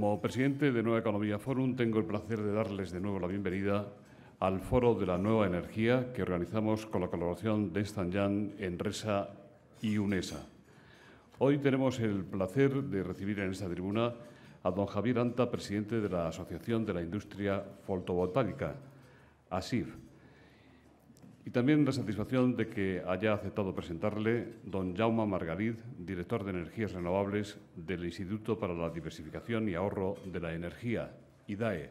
Como presidente de Nueva Economía Forum, tengo el placer de darles de nuevo la bienvenida al Foro de la Nueva Energía que organizamos con la colaboración de Ernst & Young, Enresa y UNESA. Hoy tenemos el placer de recibir en esta tribuna a don Javier Anta, presidente de la Asociación de la Industria Fotovoltaica, ASIF. Y también la satisfacción de que haya aceptado presentarle don Jaume Margarit, director de Energías Renovables del Instituto para la Diversificación y Ahorro de la Energía, IDAE.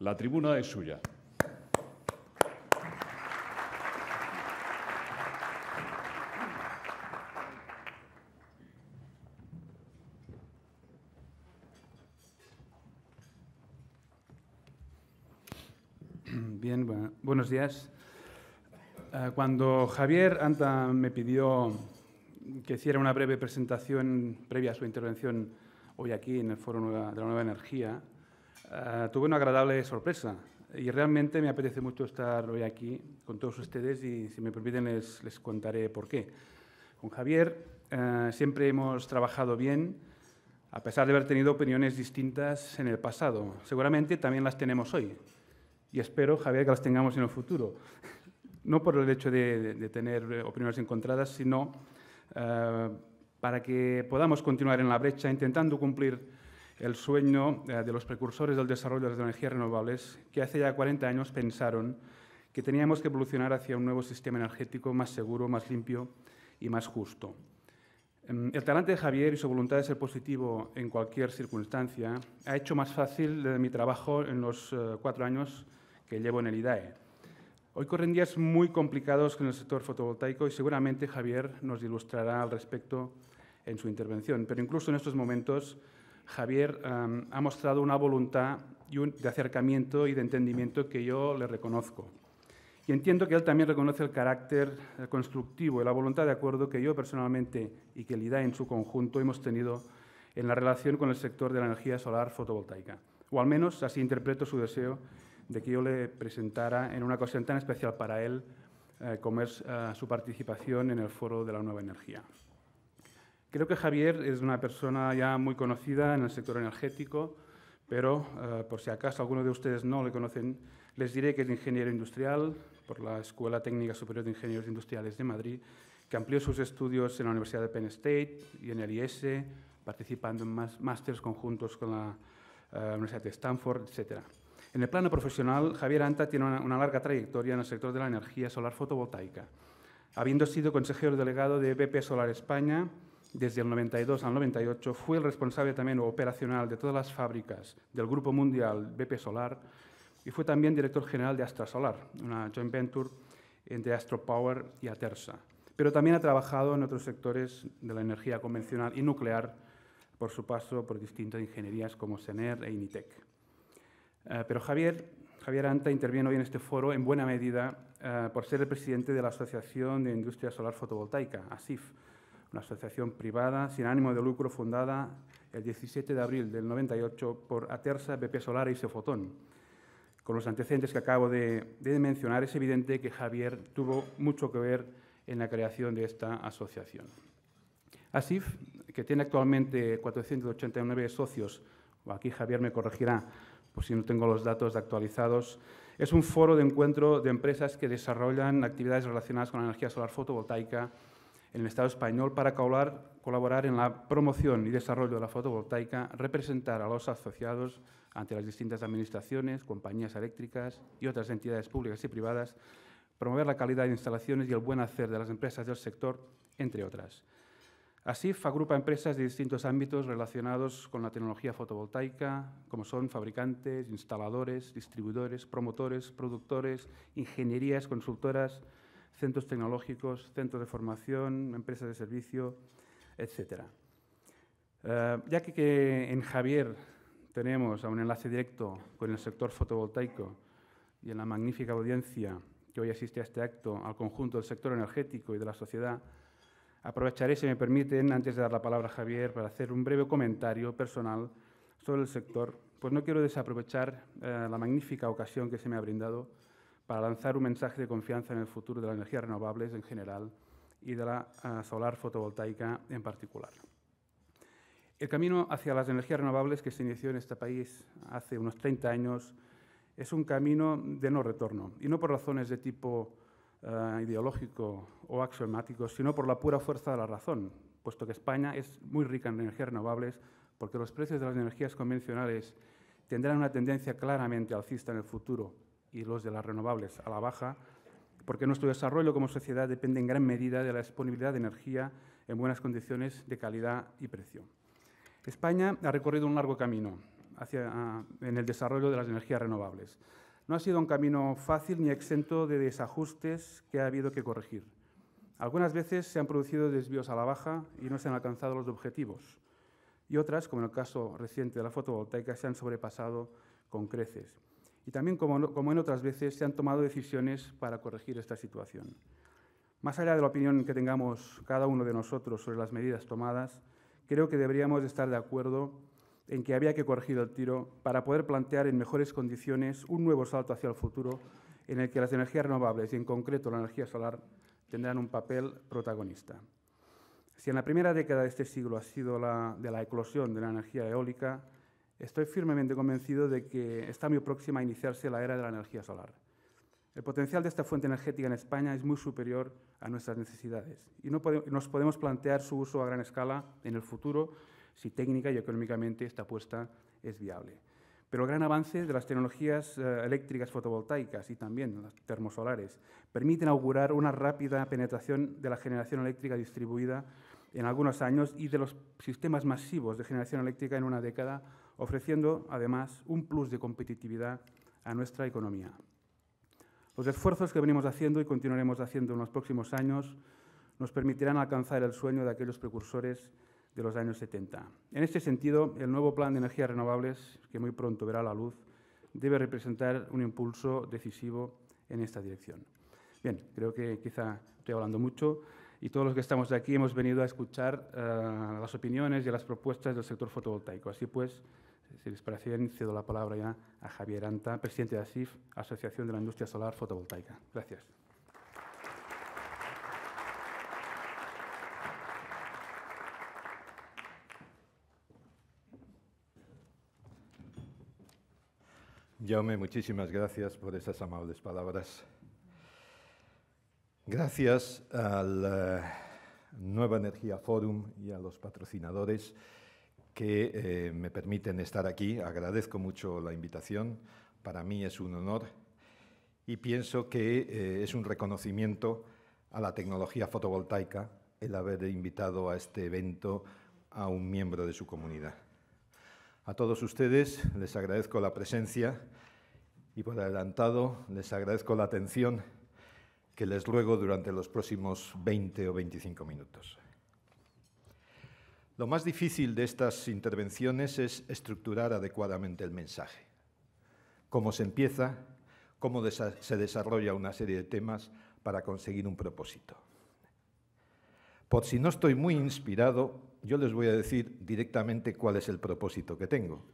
La tribuna es suya. Bien, buenos días. Cuando Javier Anta me pidió que hiciera una breve presentación previa a su intervención hoy aquí en el Foro de la Nueva Energía, tuve una agradable sorpresa y realmente me apetece mucho estar hoy aquí con todos ustedes y, si me permiten, les contaré por qué. Con Javier siempre hemos trabajado bien, a pesar de haber tenido opiniones distintas en el pasado. Seguramente también las tenemos hoy y espero, Javier, que las tengamos en el futuro. No por el hecho de tener opiniones encontradas, sino para que podamos continuar en la brecha intentando cumplir el sueño de los precursores del desarrollo de las energías renovables, que hace ya 40 años pensaron que teníamos que evolucionar hacia un nuevo sistema energético más seguro, más limpio y más justo. El talante de Javier y su voluntad de ser positivo en cualquier circunstancia ha hecho más fácil mi trabajo en los 4 años que llevo en el IDAE. Hoy corren días muy complicados con el sector fotovoltaico y seguramente Javier nos ilustrará al respecto en su intervención. Pero incluso en estos momentos, Javier ha mostrado una voluntad de acercamiento y de entendimiento que yo le reconozco. Y entiendo que él también reconoce el carácter constructivo y la voluntad de acuerdo que yo personalmente y que el IDAE en su conjunto hemos tenido en la relación con el sector de la energía solar fotovoltaica. O al menos así interpreto su deseo de que yo le presentara en una ocasión tan especial para él como es su participación en el Foro de la Nueva Energía. Creo que Javier es una persona ya muy conocida en el sector energético, pero por si acaso algunos de ustedes no le conocen, les diré que es ingeniero industrial por la Escuela Técnica Superior de Ingenieros Industriales de Madrid, que amplió sus estudios en la Universidad de Penn State y en el IES, participando en másteres conjuntos con la Universidad de Stanford, etc. En el plano profesional, Javier Anta tiene una larga trayectoria en el sector de la energía solar fotovoltaica, habiendo sido consejero delegado de BP Solar España desde el 92 al 98, fue el responsable también operacional de todas las fábricas del Grupo Mundial BP Solar y fue también director general de Astra Solar, una joint venture entre Astro Power y Atersa. Pero también ha trabajado en otros sectores de la energía convencional y nuclear por su paso por distintas ingenierías como SENER e INITEC. Pero Javier Anta interviene hoy en este foro en buena medida por ser el presidente de la Asociación de Industria Solar Fotovoltaica, ASIF, una asociación privada sin ánimo de lucro fundada el 17 de abril del 98 por Atersa, BP Solar y Sefotón. Con los antecedentes que acabo de mencionar, es evidente que Javier tuvo mucho que ver en la creación de esta asociación. ASIF, que tiene actualmente 489 socios, o aquí Javier me corregirá, por si no tengo los datos actualizados, es un foro de encuentro de empresas que desarrollan actividades relacionadas con la energía solar fotovoltaica en el Estado español para colaborar en la promoción y desarrollo de la fotovoltaica, representar a los asociados ante las distintas administraciones, compañías eléctricas y otras entidades públicas y privadas, promover la calidad de instalaciones y el buen hacer de las empresas del sector, entre otras. ASIF agrupa empresas de distintos ámbitos relacionados con la tecnología fotovoltaica, como son fabricantes, instaladores, distribuidores, promotores, productores, ingenierías, consultoras, centros tecnológicos, centros de formación, empresas de servicio, etc. Ya que en Javier tenemos un enlace directo con el sector fotovoltaico y en la magnífica audiencia que hoy asiste a este acto al conjunto del sector energético y de la sociedad, aprovecharé, si me permiten, antes de dar la palabra a Javier, para hacer un breve comentario personal sobre el sector, pues no quiero desaprovechar la magnífica ocasión que se me ha brindado para lanzar un mensaje de confianza en el futuro de las energías renovables en general y de la solar fotovoltaica en particular. El camino hacia las energías renovables que se inició en este país hace unos 30 años es un camino de no retorno, y no por razones de tipo ideológico o axiomático, sino por la pura fuerza de la razón, puesto que España es muy rica en energías renovables, porque los precios de las energías convencionales tendrán una tendencia claramente alcista en el futuro y los de las renovables a la baja, porque nuestro desarrollo como sociedad depende en gran medida de la disponibilidad de energía en buenas condiciones de calidad y precio. España ha recorrido un largo camino en el desarrollo de las energías renovables. No ha sido un camino fácil ni exento de desajustes que ha habido que corregir. Algunas veces se han producido desvíos a la baja y no se han alcanzado los objetivos. Y otras, como en el caso reciente de la fotovoltaica, se han sobrepasado con creces. Y también, como en otras veces, se han tomado decisiones para corregir esta situación. Más allá de la opinión que tengamos cada uno de nosotros sobre las medidas tomadas, creo que deberíamos estar de acuerdo en que había que corregir el tiro para poder plantear en mejores condiciones un nuevo salto hacia el futuro en el que las energías renovables, y en concreto la energía solar, tendrán un papel protagonista. Si en la primera década de este siglo ha sido la de la eclosión de la energía eólica, estoy firmemente convencido de que está muy próxima a iniciarse la era de la energía solar. El potencial de esta fuente energética en España es muy superior a nuestras necesidades y nos podemos plantear su uso a gran escala en el futuro si técnica y económicamente esta apuesta es viable. Pero el gran avance de las tecnologías eléctricas fotovoltaicas y también las termosolares permiten augurar una rápida penetración de la generación eléctrica distribuida en algunos años y de los sistemas masivos de generación eléctrica en una década, ofreciendo además un plus de competitividad a nuestra economía. Los esfuerzos que venimos haciendo y continuaremos haciendo en los próximos años nos permitirán alcanzar el sueño de aquellos precursores de los años 70. En este sentido, el nuevo Plan de Energías Renovables, que muy pronto verá la luz, debe representar un impulso decisivo en esta dirección. Bien, creo que quizá estoy hablando mucho y todos los que estamos aquí hemos venido a escuchar las opiniones y las propuestas del sector fotovoltaico. Así pues, si les parece bien, cedo la palabra ya a Javier Anta, presidente de ASIF, Asociación de la Industria Solar Fotovoltaica. Gracias. Jaume, muchísimas gracias por esas amables palabras. Gracias al Nueva Energía Forum y a los patrocinadores que me permiten estar aquí. Agradezco mucho la invitación. Para mí es un honor y pienso que es un reconocimiento a la tecnología fotovoltaica el haber invitado a este evento a un miembro de su comunidad. A todos ustedes les agradezco la presencia y por adelantado les agradezco la atención que les ruego durante los próximos 20 o 25 minutos. Lo más difícil de estas intervenciones es estructurar adecuadamente el mensaje. Cómo se empieza, cómo se desarrolla una serie de temas para conseguir un propósito. Por si no estoy muy inspirado, yo les voy a decir directamente cuál es el propósito que tengo.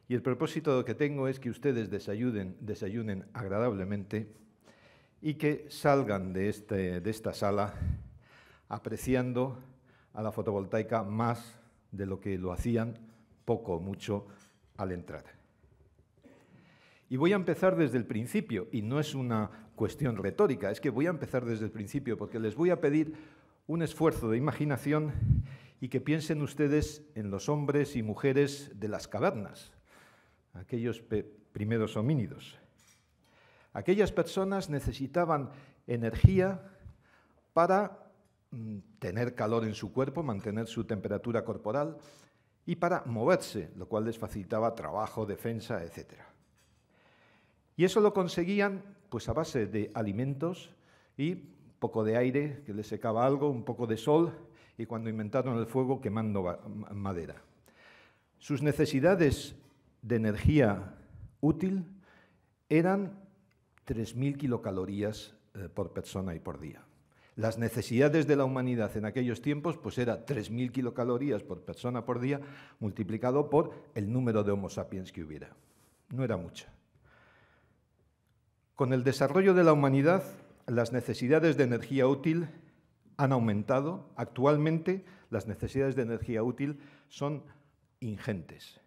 Y el propósito que tengo es que ustedes desayunen agradablemente y que salgan de esta sala apreciando a la fotovoltaica más de lo que lo hacían, poco o mucho, al entrar. Y voy a empezar desde el principio, y no es una cuestión retórica, es que voy a empezar desde el principio porque les voy a pedir un esfuerzo de imaginación y que piensen ustedes en los hombres y mujeres de las cavernas, aquellos primeros homínidos. Aquellas personas necesitaban energía para tener calor en su cuerpo, mantener su temperatura corporal y para moverse, lo cual les facilitaba trabajo, defensa, etc. Y eso lo conseguían pues a base de alimentos y un poco de aire que les secaba algo, un poco de sol y cuando inventaron el fuego quemando madera. Sus necesidades de energía útil eran 3.000 kilocalorías por persona y por día. Las necesidades de la humanidad en aquellos tiempos pues era 3.000 kilocalorías por persona por día multiplicado por el número de Homo sapiens que hubiera. No era mucha. Con el desarrollo de la humanidad, las necesidades de energía útil han aumentado. Actualmente las necesidades de energía útil son ingentes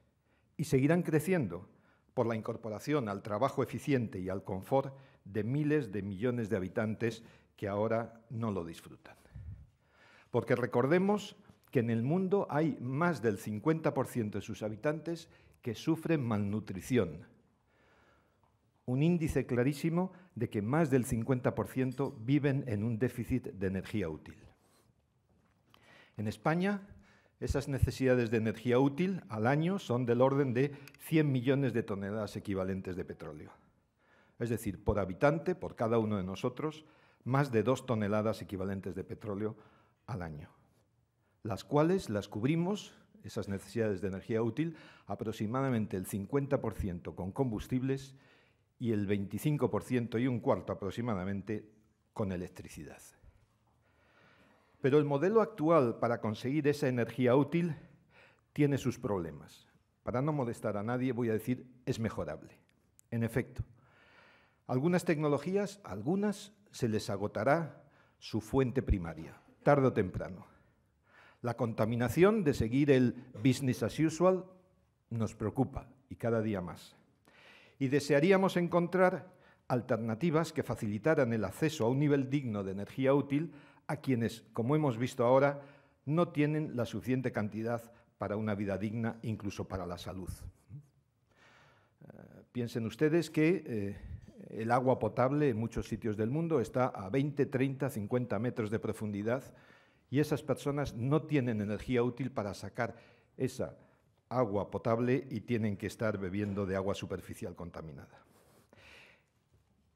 y seguirán creciendo por la incorporación al trabajo eficiente y al confort de miles de millones de habitantes que ahora no lo disfrutan. Porque recordemos que en el mundo hay más del 50% de sus habitantes que sufren malnutrición. Un índice clarísimo de que más del 50% viven en un déficit de energía útil. En España, esas necesidades de energía útil al año son del orden de 100 millones de toneladas equivalentes de petróleo. Es decir, por habitante, por cada uno de nosotros, más de 2 toneladas equivalentes de petróleo al año, las cuales las cubrimos, esas necesidades de energía útil, aproximadamente el 50% con combustibles y el 25% y un cuarto aproximadamente con electricidad. Pero el modelo actual para conseguir esa energía útil tiene sus problemas. Para no molestar a nadie, voy a decir, es mejorable. En efecto, algunas tecnologías, algunas se les agotará su fuente primaria, tarde o temprano. La contaminación de seguir el business as usual nos preocupa y cada día más. Y desearíamos encontrar alternativas que facilitaran el acceso a un nivel digno de energía útil a quienes, como hemos visto ahora, no tienen la suficiente cantidad para una vida digna, incluso para la salud. Piensen ustedes que el agua potable en muchos sitios del mundo está a 20, 30, 50 metros de profundidad y esas personas no tienen energía útil para sacar esa agua potable y tienen que estar bebiendo de agua superficial contaminada.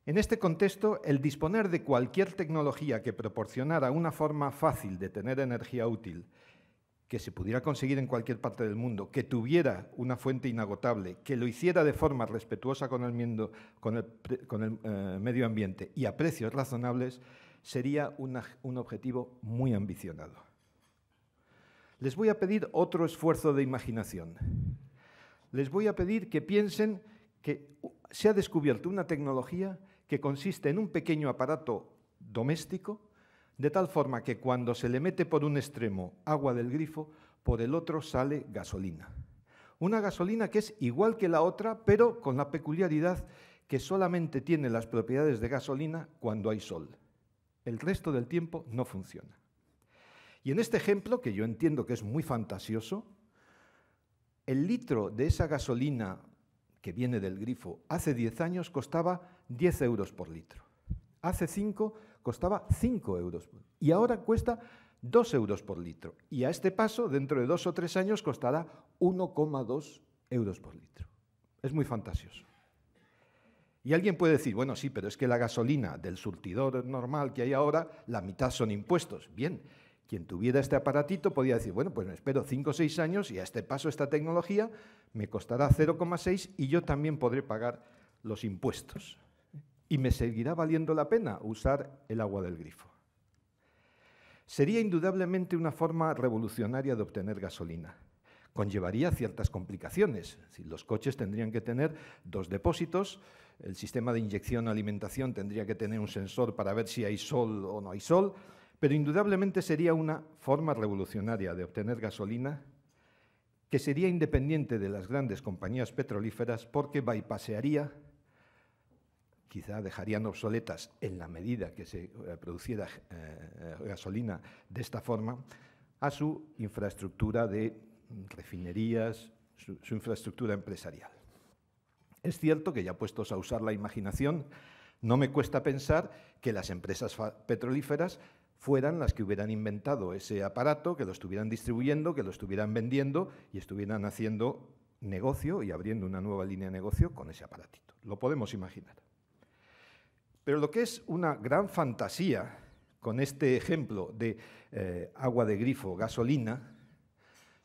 En este contexto, el disponer de cualquier tecnología que proporcionara una forma fácil de tener energía útil, que se pudiera conseguir en cualquier parte del mundo, que tuviera una fuente inagotable, que lo hiciera de forma respetuosa con el medio ambiente y a precios razonables, sería un objetivo muy ambicionado. Les voy a pedir otro esfuerzo de imaginación. Les voy a pedir que piensen que se ha descubierto una tecnología que consiste en un pequeño aparato doméstico, de tal forma que cuando se le mete por un extremo agua del grifo, por el otro sale gasolina. Una gasolina que es igual que la otra, pero con la peculiaridad que solamente tiene las propiedades de gasolina cuando hay sol. El resto del tiempo no funciona. Y en este ejemplo, que yo entiendo que es muy fantasioso, el litro de esa gasolina que viene del grifo hace 10 años costaba 10 euros por litro. Hace 5 costaba 5 euros y ahora cuesta 2 euros por litro. Y a este paso, dentro de 2 o 3 años, costará 1,2 euros por litro. Es muy fantasioso. Y alguien puede decir, bueno, sí, pero es que la gasolina del surtidor normal que hay ahora, la mitad son impuestos. Bien, quien tuviera este aparatito podía decir, bueno, pues me espero 5 o 6 años y a este paso esta tecnología me costará 0,6 y yo también podré pagar los impuestos. Y me seguirá valiendo la pena usar el agua del grifo. Sería indudablemente una forma revolucionaria de obtener gasolina. Conllevaría ciertas complicaciones. Los coches tendrían que tener 2 depósitos, el sistema de inyección-alimentación tendría que tener un sensor para ver si hay sol o no hay sol, pero indudablemente sería una forma revolucionaria de obtener gasolina que sería independiente de las grandes compañías petrolíferas porque bypassearía, quizá dejarían obsoletas en la medida que se produciera gasolina de esta forma, a su infraestructura de refinerías, su infraestructura empresarial. Es cierto que ya puestos a usar la imaginación, no me cuesta pensar que las empresas petrolíferas fueran las que hubieran inventado ese aparato, que lo estuvieran distribuyendo, que lo estuvieran vendiendo y estuvieran haciendo negocio y abriendo una nueva línea de negocio con ese aparatito. Lo podemos imaginar. Pero lo que es una gran fantasía con este ejemplo de agua de grifo, gasolina,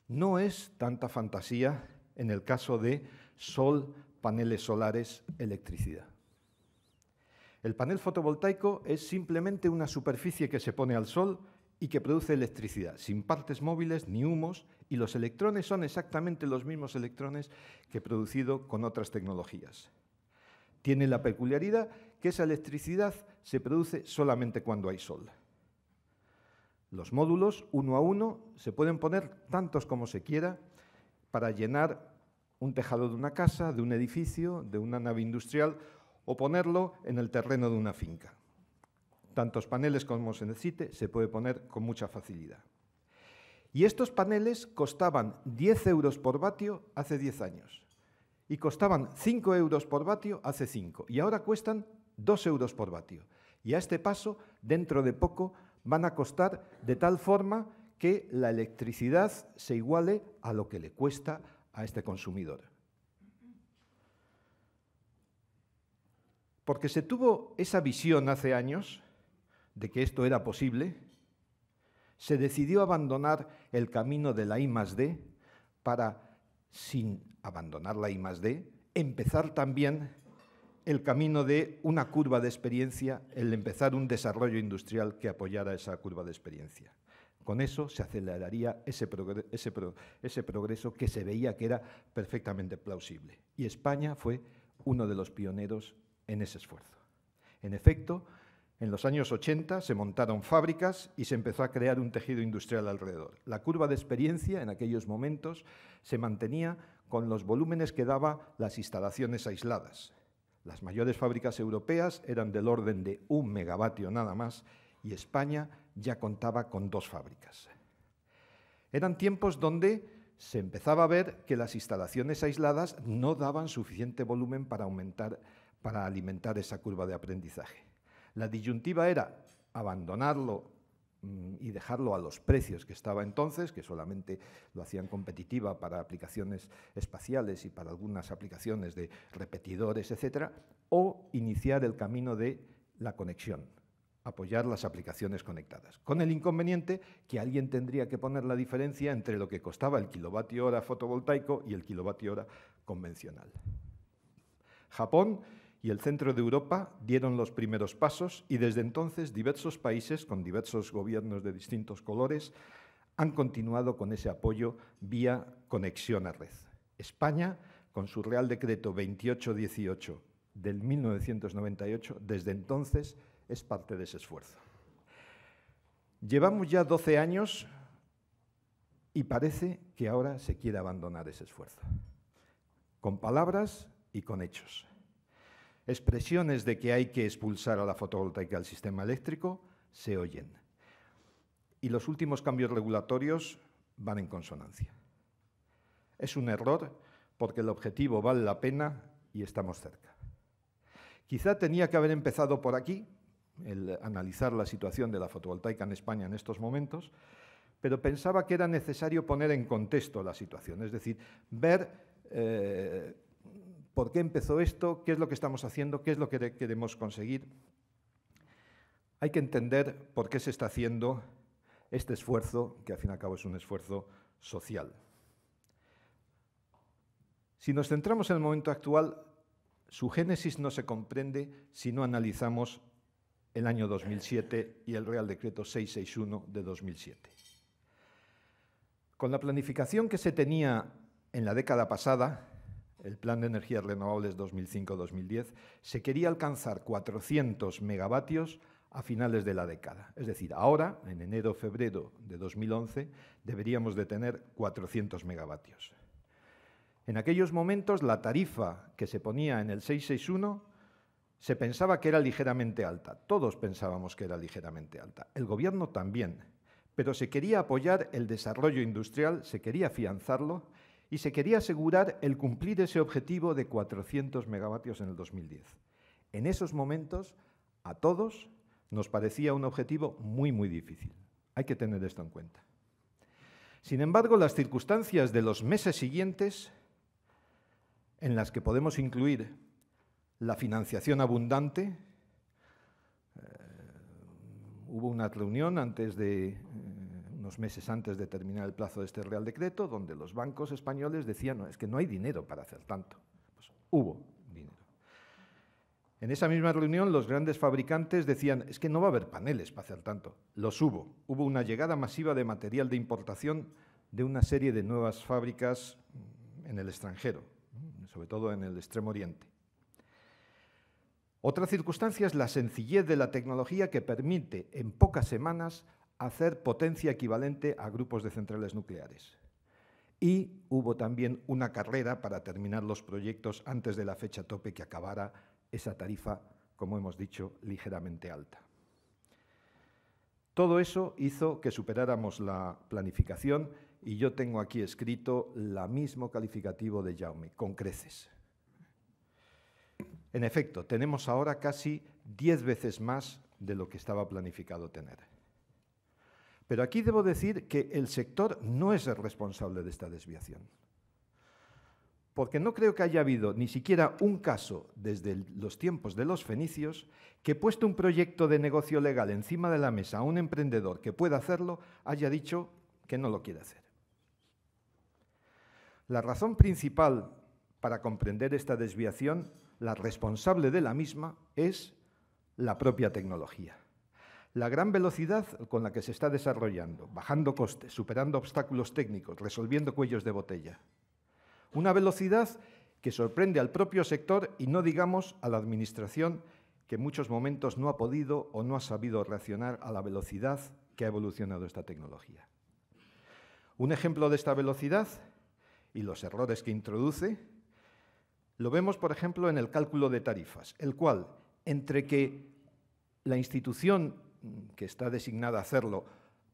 no es tanta fantasía en el caso de sol, paneles solares, electricidad. El panel fotovoltaico es simplemente una superficie que se pone al sol y que produce electricidad, sin partes móviles ni humos, y los electrones son exactamente los mismos electrones que he producido con otras tecnologías. Tiene la peculiaridad que esa electricidad se produce solamente cuando hay sol. Los módulos, uno a uno, se pueden poner tantos como se quiera para llenar un tejado de una casa, de un edificio, de una nave industrial o ponerlo en el terreno de una finca. Tantos paneles como se necesite, se puede poner con mucha facilidad. Y estos paneles costaban 10 euros por vatio hace 10 años y costaban 5 euros por vatio hace 5 y ahora cuestan 2 euros por vatio. Y a este paso, dentro de poco, van a costar de tal forma que la electricidad se iguale a lo que le cuesta a este consumidor. Porque se tuvo esa visión hace años de que esto era posible, se decidió abandonar el camino de la I+D para, sin abandonar la I+D, empezar también el camino de una curva de experiencia, el empezar un desarrollo industrial que apoyara esa curva de experiencia. Con eso se aceleraría ese progreso que se veía que era perfectamente plausible. Y España fue uno de los pioneros en ese esfuerzo. En efecto, en los años 80 se montaron fábricas y se empezó a crear un tejido industrial alrededor. La curva de experiencia en aquellos momentos se mantenía con los volúmenes que daban las instalaciones aisladas. Las mayores fábricas europeas eran del orden de 1 megavatio nada más y España ya contaba con 2 fábricas. Eran tiempos donde se empezaba a ver que las instalaciones aisladas no daban suficiente volumen para alimentar esa curva de aprendizaje. La disyuntiva era abandonarlo y dejarlo a los precios que estaba entonces, que solamente lo hacían competitiva para aplicaciones espaciales y para algunas aplicaciones de repetidores, etcétera, o iniciar el camino de la conexión, apoyar las aplicaciones conectadas, con el inconveniente que alguien tendría que poner la diferencia entre lo que costaba el kilovatio hora fotovoltaico y el kilovatio hora convencional. Japón y el centro de Europa dieron los primeros pasos y desde entonces diversos países con diversos gobiernos de distintos colores han continuado con ese apoyo vía conexión a red. España, con su Real Decreto 2818 del 1998, desde entonces es parte de ese esfuerzo. Llevamos ya 12 años y parece que ahora se quiere abandonar ese esfuerzo, con palabras y con hechos. Expresiones de que hay que expulsar a la fotovoltaica del sistema eléctrico se oyen. Y los últimos cambios regulatorios van en consonancia. Es un error porque el objetivo vale la pena y estamos cerca. Quizá tenía que haber empezado por aquí, el analizar la situación de la fotovoltaica en España en estos momentos, pero pensaba que era necesario poner en contexto la situación, es decir, ver ¿por qué empezó esto? ¿Qué es lo que estamos haciendo? ¿Qué es lo que queremos conseguir? Hay que entender por qué se está haciendo este esfuerzo, que al fin y al cabo es un esfuerzo social. Si nos centramos en el momento actual, su génesis no se comprende si no analizamos el año 2007 y el Real Decreto 661 de 2007. Con la planificación que se tenía en la década pasada, el Plan de Energías Renovables 2005-2010, se quería alcanzar 400 megavatios a finales de la década. Es decir, ahora, en enero-febrero de 2011, deberíamos de tener 400 megavatios. En aquellos momentos, la tarifa que se ponía en el 661 se pensaba que era ligeramente alta. Todos pensábamos que era ligeramente alta. El Gobierno también. Pero se quería apoyar el desarrollo industrial, se quería afianzarlo y se quería asegurar el cumplir ese objetivo de 400 megavatios en el 2010. En esos momentos, a todos nos parecía un objetivo muy, muy difícil. Hay que tener esto en cuenta. Sin embargo, las circunstancias de los meses siguientes, en las que podemos incluir la financiación abundante, hubo una reunión unos meses antes de terminar el plazo de este Real Decreto, donde los bancos españoles decían, no, es que no hay dinero para hacer tanto. Pues hubo dinero. En esa misma reunión, los grandes fabricantes decían, es que no va a haber paneles para hacer tanto. Los hubo. Hubo una llegada masiva de material de importación de una serie de nuevas fábricas en el extranjero, sobre todo en el Extremo Oriente. Otra circunstancia es la sencillez de la tecnología que permite en pocas semanas hacer potencia equivalente a grupos de centrales nucleares. Y hubo también una carrera para terminar los proyectos antes de la fecha tope que acabara esa tarifa, como hemos dicho, ligeramente alta. Todo eso hizo que superáramos la planificación y yo tengo aquí escrito el mismo calificativo de Jaume, con creces. En efecto, tenemos ahora casi 10 veces más de lo que estaba planificado tener. Pero aquí debo decir que el sector no es el responsable de esta desviación. Porque no creo que haya habido ni siquiera un caso desde los tiempos de los fenicios que, puesto un proyecto de negocio legal encima de la mesa a un emprendedor que pueda hacerlo, haya dicho que no lo quiere hacer. La razón principal para comprender esta desviación, la responsable de la misma, es la propia tecnología. La gran velocidad con la que se está desarrollando, bajando costes, superando obstáculos técnicos, resolviendo cuellos de botella. Una velocidad que sorprende al propio sector y no digamos a la Administración, que en muchos momentos no ha podido o no ha sabido reaccionar a la velocidad que ha evolucionado esta tecnología. Un ejemplo de esta velocidad y los errores que introduce lo vemos, por ejemplo, en el cálculo de tarifas, el cual, entre que la institución que está designada a hacerlo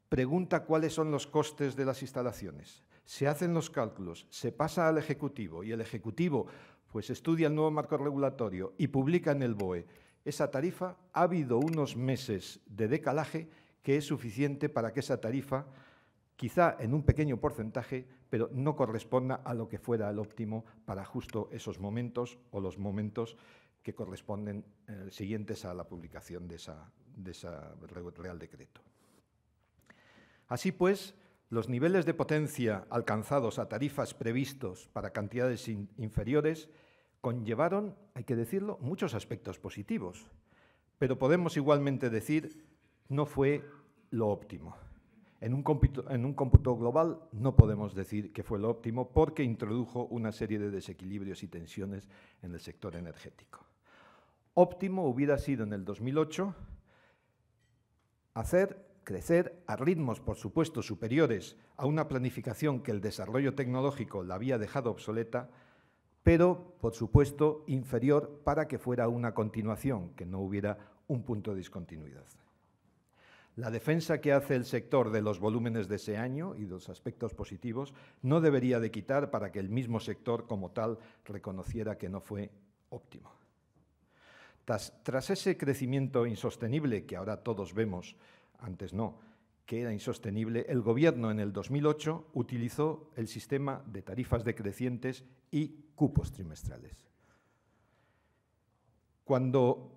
pregunta cuáles son los costes de las instalaciones, se hacen los cálculos, se pasa al Ejecutivo y el Ejecutivo pues estudia el nuevo marco regulatorio y publica en el BOE esa tarifa, ha habido unos meses de decalaje que es suficiente para que esa tarifa, quizá en un pequeño porcentaje, pero no corresponda a lo que fuera el óptimo para justo esos momentos o los momentos que corresponden siguientes a la publicación de ese Real Decreto. Así pues, los niveles de potencia alcanzados a tarifas previstos para cantidades inferiores conllevaron, hay que decirlo, muchos aspectos positivos, pero podemos igualmente decir no fue lo óptimo. En un cómputo global no podemos decir que fue lo óptimo porque introdujo una serie de desequilibrios y tensiones en el sector energético. Óptimo hubiera sido en el 2008 hacer crecer a ritmos, por supuesto, superiores a una planificación que el desarrollo tecnológico la había dejado obsoleta, pero, por supuesto, inferior para que fuera una continuación, que no hubiera un punto de discontinuidad. La defensa que hace el sector de los volúmenes de ese año y de los aspectos positivos no debería de quitar para que el mismo sector como tal reconociera que no fue óptimo. Tras ese crecimiento insostenible que ahora todos vemos, antes no, que era insostenible, el Gobierno en el 2008 utilizó el sistema de tarifas decrecientes y cupos trimestrales. Cuando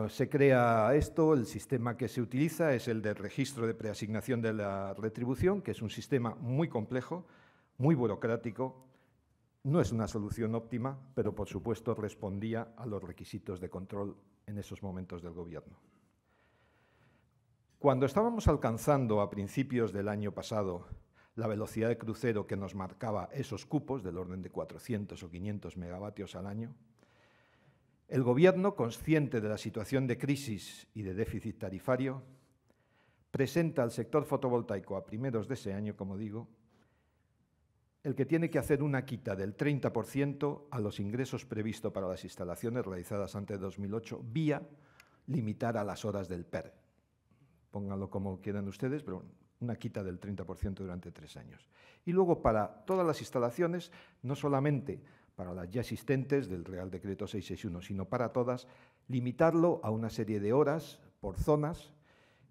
se crea esto, el sistema que se utiliza es el del registro de preasignación de la retribución, que es un sistema muy complejo, muy burocrático. No es una solución óptima, pero por supuesto respondía a los requisitos de control en esos momentos del Gobierno. Cuando estábamos alcanzando a principios del año pasado la velocidad de crucero que nos marcaba esos cupos del orden de 400 o 500 megavatios al año, el Gobierno, consciente de la situación de crisis y de déficit tarifario, presenta al sector fotovoltaico a primeros de ese año, como digo, el que tiene que hacer una quita del 30% a los ingresos previstos para las instalaciones realizadas antes de 2008 vía limitar a las horas del PER. Pónganlo como quieran ustedes, pero una quita del 30% durante 3 años. Y luego para todas las instalaciones, no solamente para las ya existentes del Real Decreto 661, sino para todas, limitarlo a una serie de horas por zonas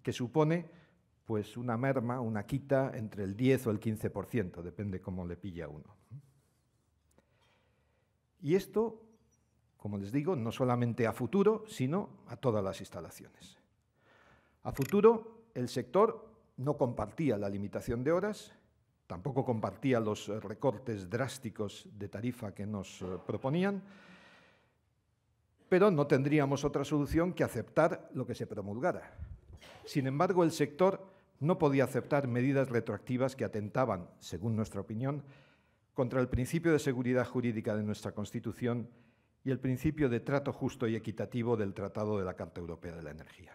que supone pues una merma, una quita entre el 10 o el 15%, depende cómo le pilla a uno. Y esto, como les digo, no solamente a futuro, sino a todas las instalaciones. A futuro, el sector no compartía la limitación de horas, tampoco compartía los recortes drásticos de tarifa que nos proponían, pero no tendríamos otra solución que aceptar lo que se promulgara. Sin embargo, el sector no podía aceptar medidas retroactivas que atentaban, según nuestra opinión, contra el principio de seguridad jurídica de nuestra Constitución y el principio de trato justo y equitativo del Tratado de la Carta Europea de la Energía.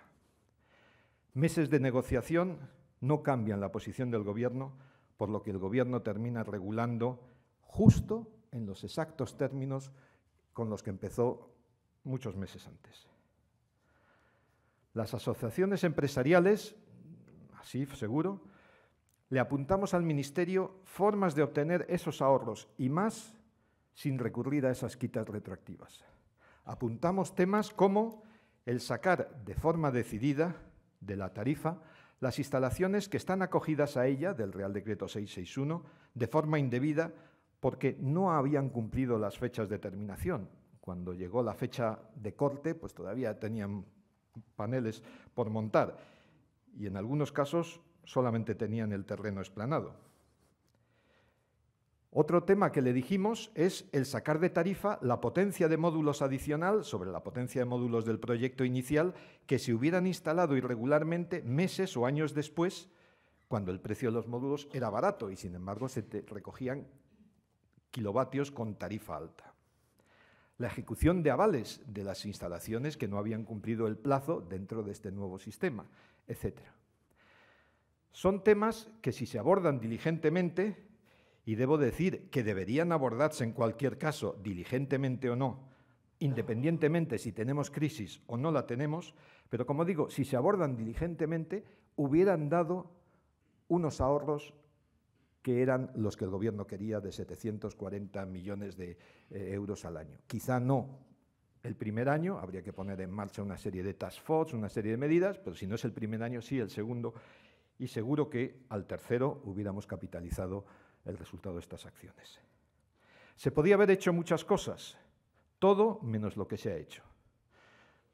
Meses de negociación no cambian la posición del Gobierno, por lo que el Gobierno termina regulando justo en los exactos términos con los que empezó muchos meses antes. Las asociaciones empresariales, así seguro, le apuntamos al Ministerio formas de obtener esos ahorros y más sin recurrir a esas quitas retroactivas. Apuntamos temas como el sacar de forma decidida de la tarifa las instalaciones que están acogidas a ella, del Real Decreto 661, de forma indebida porque no habían cumplido las fechas de terminación. Cuando llegó la fecha de corte, pues todavía tenían paneles por montar y en algunos casos solamente tenían el terreno explanado. Otro tema que le dijimos es el sacar de tarifa la potencia de módulos adicional sobre la potencia de módulos del proyecto inicial que se hubieran instalado irregularmente meses o años después, cuando el precio de los módulos era barato y, sin embargo, se recogían kilovatios con tarifa alta. La ejecución de avales de las instalaciones que no habían cumplido el plazo dentro de este nuevo sistema, etc. Son temas que, si se abordan diligentemente, y debo decir que deberían abordarse en cualquier caso, diligentemente o no, independientemente si tenemos crisis o no la tenemos, pero como digo, si se abordan diligentemente, hubieran dado unos ahorros que eran los que el Gobierno quería, de 740 millones de euros al año. Quizá no el primer año, habría que poner en marcha una serie de task force, una serie de medidas, pero si no es el primer año, sí el segundo, y seguro que al tercero hubiéramos capitalizado el resultado de estas acciones. Se podía haber hecho muchas cosas, todo menos lo que se ha hecho.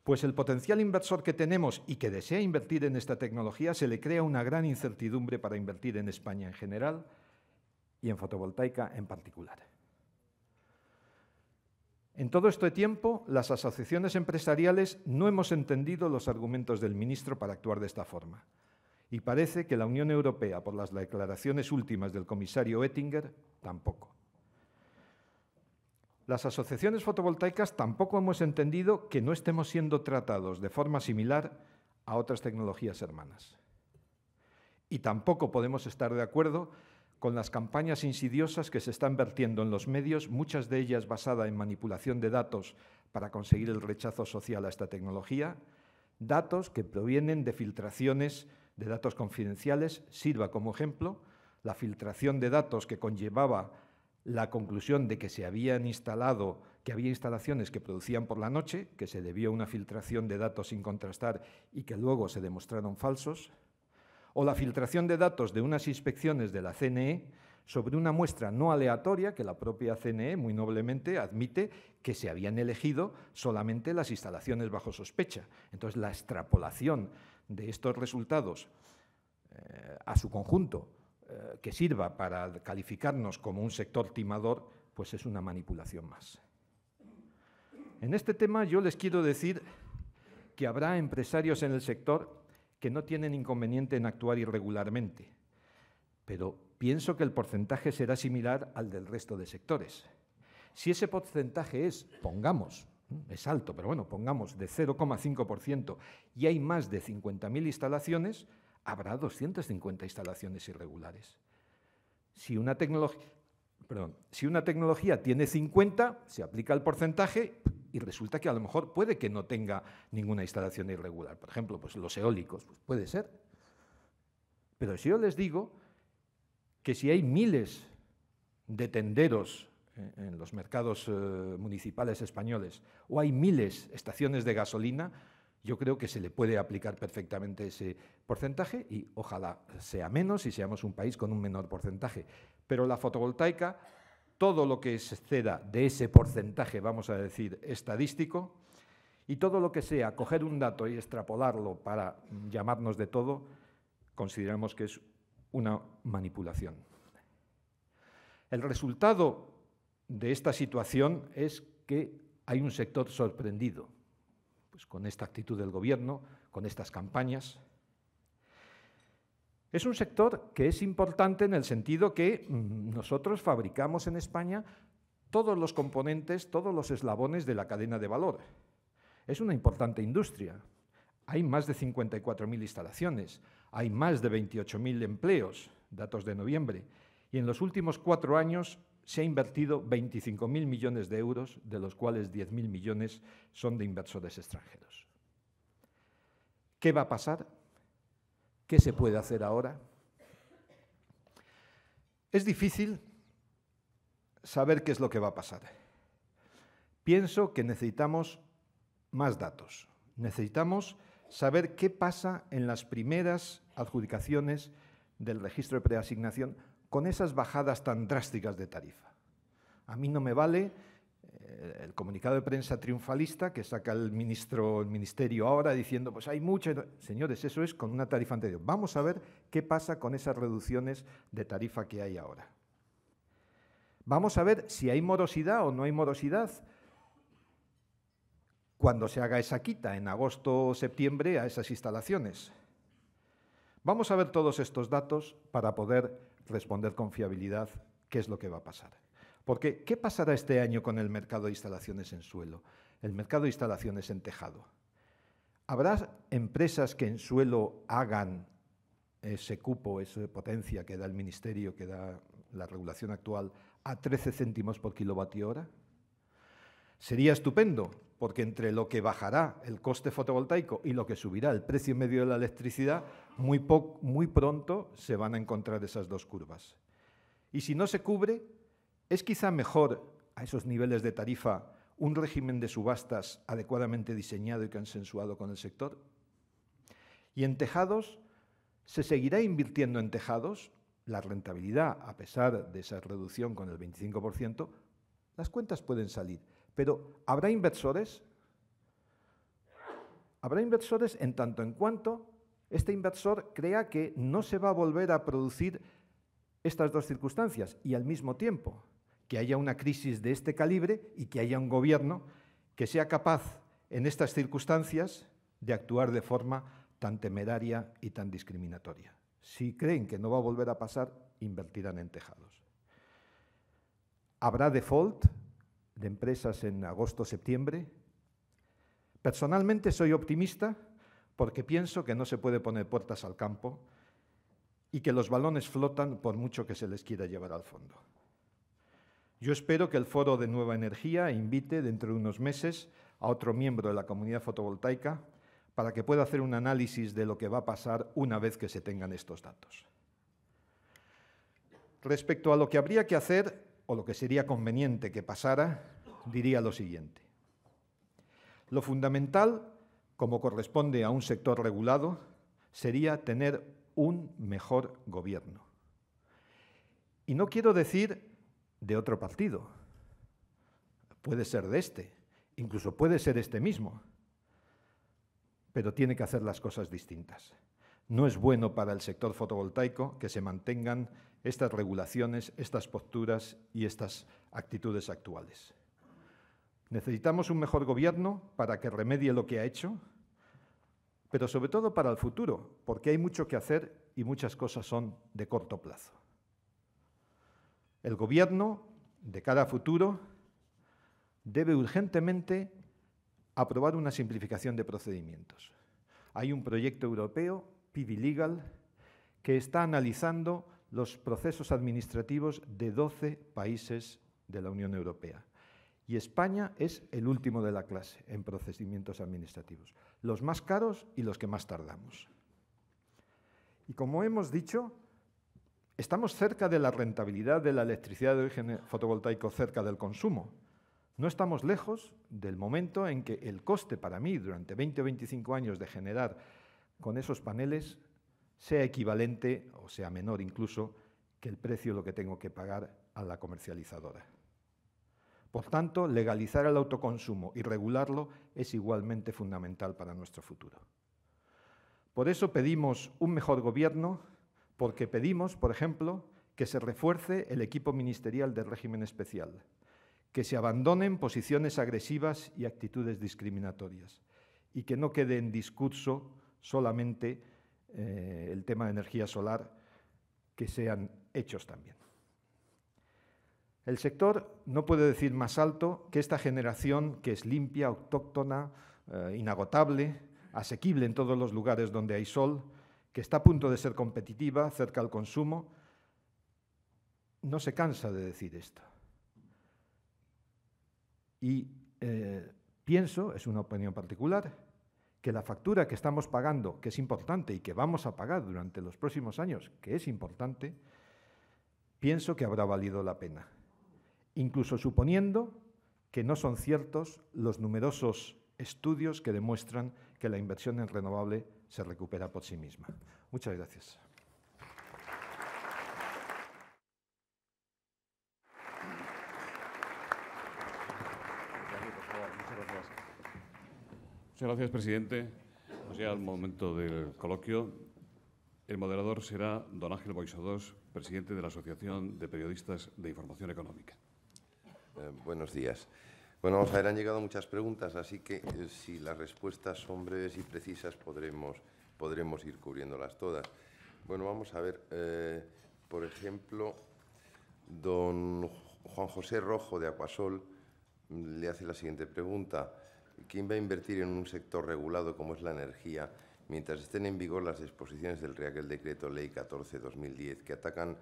Pues el potencial inversor que tenemos y que desea invertir en esta tecnología se le crea una gran incertidumbre para invertir en España en general y en fotovoltaica en particular. En todo este tiempo, las asociaciones empresariales no hemos entendido los argumentos del ministro para actuar de esta forma. Y parece que la Unión Europea, por las declaraciones últimas del comisario Oettinger, tampoco. Las asociaciones fotovoltaicas tampoco hemos entendido que no estemos siendo tratados de forma similar a otras tecnologías hermanas. Y tampoco podemos estar de acuerdo con las campañas insidiosas que se están vertiendo en los medios, muchas de ellas basadas en manipulación de datos para conseguir el rechazo social a esta tecnología, datos que provienen de filtraciones de datos confidenciales. Sirva como ejemplo la filtración de datos que conllevaba la conclusión de que había instalaciones que producían por la noche, que se debió a una filtración de datos sin contrastar y que luego se demostraron falsos, o la filtración de datos de unas inspecciones de la CNE sobre una muestra no aleatoria que la propia CNE muy noblemente admite que se habían elegido solamente las instalaciones bajo sospecha. Entonces, la extrapolación de estos resultados a su conjunto, que sirva para calificarnos como un sector timador, pues es una manipulación más. En este tema yo les quiero decir que habrá empresarios en el sector que no tienen inconveniente en actuar irregularmente, pero pienso que el porcentaje será similar al del resto de sectores. Si ese porcentaje es, pongamos, es alto, pero bueno, pongamos de 0,5% y hay más de 50.000 instalaciones, habrá 250 instalaciones irregulares. Si una tecnología tiene 50, se aplica el porcentaje y resulta que a lo mejor puede que no tenga ninguna instalación irregular. Por ejemplo, pues los eólicos, pues puede ser. Pero si yo les digo que si hay miles de tenderos en los mercados municipales españoles o hay miles de estaciones de gasolina, yo creo que se le puede aplicar perfectamente ese porcentaje y ojalá sea menos y seamos un país con un menor porcentaje. Pero la fotovoltaica, todo lo que se exceda de ese porcentaje, vamos a decir, estadístico, y todo lo que sea coger un dato y extrapolarlo para llamarnos de todo, consideramos que es una manipulación. El resultado de esta situación es que hay un sector sorprendido, pues con esta actitud del Gobierno, con estas campañas. Es un sector que es importante en el sentido que nosotros fabricamos en España todos los componentes, todos los eslabones de la cadena de valor. Es una importante industria. Hay más de 54.000 instalaciones, hay más de 28.000 empleos, datos de noviembre, y en los últimos 4 años se ha invertido 25.000 millones de euros, de los cuales 10.000 millones son de inversores extranjeros. ¿Qué va a pasar? ¿Qué se puede hacer ahora? Es difícil saber qué es lo que va a pasar. Pienso que necesitamos más datos. Necesitamos saber qué pasa en las primeras adjudicaciones del registro de preasignación con esas bajadas tan drásticas de tarifa. A mí no me vale el comunicado de prensa triunfalista que saca el ministerio ahora diciendo pues hay muchas... Señores, eso es con una tarifa anterior. Vamos a ver qué pasa con esas reducciones de tarifa que hay ahora. Vamos a ver si hay morosidad o no hay morosidad cuando se haga esa quita en agosto o septiembre a esas instalaciones. Vamos a ver todos estos datos para poder responder con fiabilidad qué es lo que va a pasar. Porque, ¿qué pasará este año con el mercado de instalaciones en suelo? El mercado de instalaciones en tejado. ¿Habrá empresas que en suelo hagan ese cupo, esa potencia que da el Ministerio, que da la regulación actual, a 13 céntimos por kilovatio hora? Sería estupendo, porque entre lo que bajará el coste fotovoltaico y lo que subirá el precio medio de la electricidad, muy pronto se van a encontrar esas dos curvas. Y si no se cubre, ¿es quizá mejor a esos niveles de tarifa un régimen de subastas adecuadamente diseñado y consensuado con el sector? Y en tejados, ¿se seguirá invirtiendo en tejados? La rentabilidad, a pesar de esa reducción con el 25%, las cuentas pueden salir. Pero ¿habrá inversores? Habrá inversores en tanto en cuanto este inversor crea que no se va a volver a producir estas dos circunstancias y al mismo tiempo que haya una crisis de este calibre y que haya un gobierno que sea capaz en estas circunstancias de actuar de forma tan temeraria y tan discriminatoria. Si creen que no va a volver a pasar, invertirán en tejados. ¿Habrá default de empresas en agosto-septiembre? Personalmente soy optimista porque pienso que no se puede poner puertas al campo y que los balones flotan por mucho que se les quiera llevar al fondo. Yo espero que el Foro de Nueva Energía invite dentro de unos meses a otro miembro de la comunidad fotovoltaica para que pueda hacer un análisis de lo que va a pasar una vez que se tengan estos datos. Respecto a lo que habría que hacer o lo que sería conveniente que pasara, diría lo siguiente. Lo fundamental, como corresponde a un sector regulado, sería tener un mejor gobierno. Y no quiero decir de otro partido, puede ser de este, incluso puede ser este mismo, pero tiene que hacer las cosas distintas. No es bueno para el sector fotovoltaico que se mantengan estas regulaciones, estas posturas y estas actitudes actuales. Necesitamos un mejor gobierno para que remedie lo que ha hecho, pero sobre todo para el futuro, porque hay mucho que hacer y muchas cosas son de corto plazo. El gobierno, de cara a futuro, debe urgentemente aprobar una simplificación de procedimientos. Hay un proyecto europeo, PV Legal, que está analizando los procesos administrativos de 12 países de la Unión Europea. Y España es el último de la clase en procedimientos administrativos, los más caros y los que más tardamos. Y como hemos dicho, estamos cerca de la rentabilidad de la electricidad de origen fotovoltaico cerca del consumo. No estamos lejos del momento en que el coste para mí durante 20 o 25 años de generar con esos paneles sea equivalente o sea menor incluso que el precio lo que tengo que pagar a la comercializadora. Por tanto, legalizar el autoconsumo y regularlo es igualmente fundamental para nuestro futuro. Por eso pedimos un mejor gobierno, porque pedimos, por ejemplo, que se refuerce el equipo ministerial del régimen especial, que se abandonen posiciones agresivas y actitudes discriminatorias y que no quede en discurso solamente el tema de energía solar, que sean hechos también. El sector no puede decir más alto que esta generación, que es limpia, autóctona, inagotable, asequible en todos los lugares donde hay sol, que está a punto de ser competitiva, cerca al consumo, no se cansa de decir esto. Y pienso, es una opinión particular, que la factura que estamos pagando, que es importante y que vamos a pagar durante los próximos años, que es importante, pienso que habrá valido la pena. Incluso suponiendo que no son ciertos los numerosos estudios que demuestran que la inversión en renovable se recupera por sí misma. Muchas gracias. Muchas gracias, presidente. Pues ya al momento del coloquio, el moderador será don Ángel Boixadós, presidente de la Asociación de Periodistas de Información Económica. Buenos días. Bueno, vamos a ver, han llegado muchas preguntas, así que si las respuestas son breves y precisas podremos ir cubriéndolas todas. Bueno, vamos a ver, por ejemplo, don Juan José Rojo de Aquasol le hace la siguiente pregunta. ¿Quién va a invertir en un sector regulado como es la energía mientras estén en vigor las disposiciones del Real Decreto Ley 14/2010 que atacan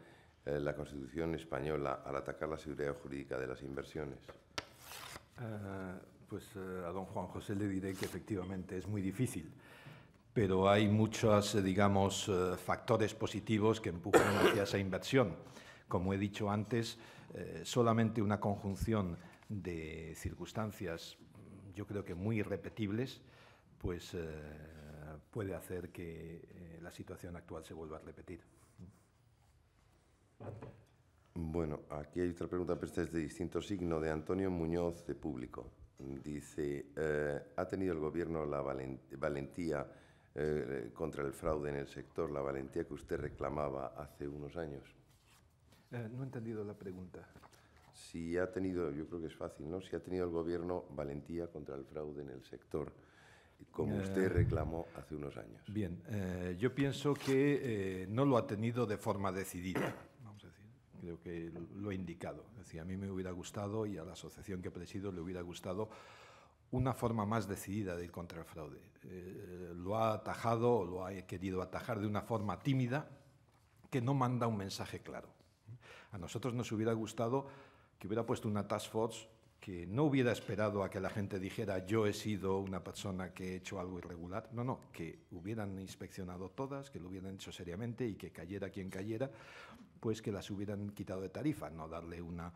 la Constitución española al atacar la seguridad jurídica de las inversiones? A don Juan José le diré que efectivamente es muy difícil, pero hay muchos, factores positivos que empujan hacia esa inversión. Como he dicho antes, solamente una conjunción de circunstancias, yo creo que muy irrepetibles, pues puede hacer que la situación actual se vuelva a repetir. Bueno, aquí hay otra pregunta, pero esta es de distinto signo, de Antonio Muñoz, de Público. Dice, ¿ha tenido el Gobierno la valentía contra el fraude en el sector, la valentía que usted reclamaba hace unos años? No he entendido la pregunta. Si ha tenido, yo creo que es fácil, ¿no? Si ha tenido el Gobierno valentía contra el fraude en el sector, como usted reclamó hace unos años. Bien, yo pienso que no lo ha tenido de forma decidida. Creo que lo he indicado. Es decir, a mí me hubiera gustado y a la asociación que presido le hubiera gustado una forma más decidida de ir contra el fraude. Lo ha atajado o lo ha querido atajar de una forma tímida que no manda un mensaje claro. A nosotros nos hubiera gustado que hubiera puesto una task force que no hubiera esperado a que la gente dijera yo he sido una persona que he hecho algo irregular. No, que hubieran inspeccionado todas, que lo hubieran hecho seriamente y que cayera quien cayera, pues que las hubieran quitado de tarifa, no darle una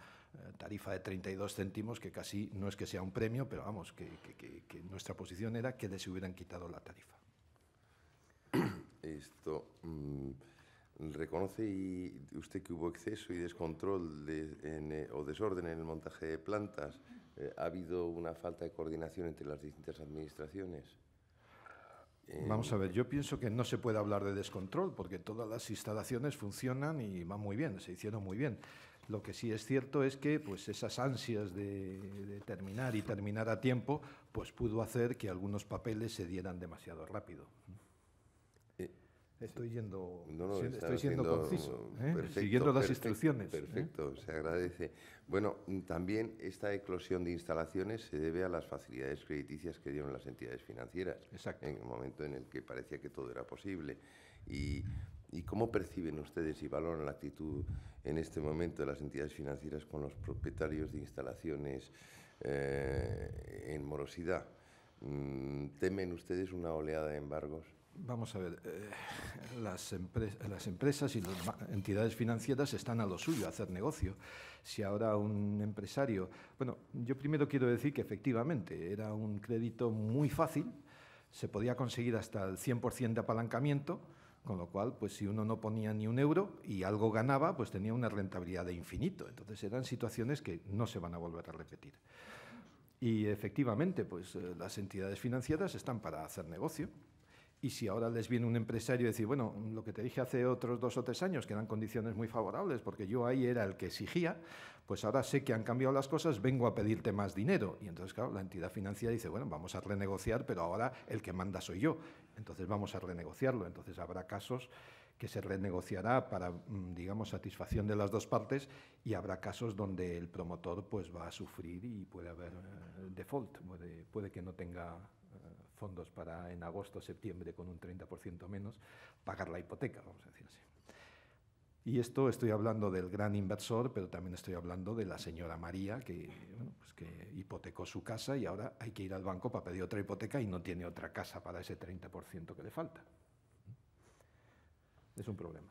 tarifa de 32 céntimos, que casi no es que sea un premio, pero vamos, que nuestra posición era que les hubieran quitado la tarifa. Esto, ¿reconoce usted que hubo exceso y descontrol o desorden en el montaje de plantas? ¿Ha habido una falta de coordinación entre las distintas administraciones? Vamos a ver, yo pienso que no se puede hablar de descontrol porque todas las instalaciones funcionan y van muy bien, se hicieron muy bien. Lo que sí es cierto es que pues, esas ansias de terminar y terminar a tiempo pues, pudo hacer que algunos papeles se dieran demasiado rápido. Estoy siendo conciso, perfecto, siguiendo las instrucciones. Perfecto, se agradece. Bueno, también esta eclosión de instalaciones se debe a las facilidades crediticias que dieron las entidades financieras. Exacto. En el momento en el que parecía que todo era posible. ¿Y cómo perciben ustedes y valoran la actitud en este momento de las entidades financieras con los propietarios de instalaciones en morosidad? ¿Temen ustedes una oleada de embargos? Vamos a ver, las empresas y las entidades financieras están a lo suyo, a hacer negocio. Si ahora un empresario... Bueno, yo primero quiero decir que efectivamente era un crédito muy fácil, se podía conseguir hasta el 100% de apalancamiento, con lo cual, pues si uno no ponía ni un euro y algo ganaba, pues tenía una rentabilidad de infinito. Entonces eran situaciones que no se van a volver a repetir. Y efectivamente, pues las entidades financieras están para hacer negocio. Y si ahora les viene un empresario y decir, bueno, lo que te dije hace otros 2 o 3 años, que eran condiciones muy favorables, porque yo ahí era el que exigía, pues ahora sé que han cambiado las cosas, vengo a pedirte más dinero. Y entonces, claro, la entidad financiera dice, bueno, vamos a renegociar, pero ahora el que manda soy yo. Entonces vamos a renegociarlo. Entonces habrá casos que se renegociará para, digamos, satisfacción de las dos partes y habrá casos donde el promotor pues va a sufrir y puede haber default, puede que no tenga fondos para en agosto, septiembre, con un 30% menos, pagar la hipoteca, vamos a decir así. Y esto estoy hablando del gran inversor, pero también estoy hablando de la señora María, que, bueno, pues que hipotecó su casa y ahora hay que ir al banco para pedir otra hipoteca y no tiene otra casa para ese 30% que le falta. Es un problema.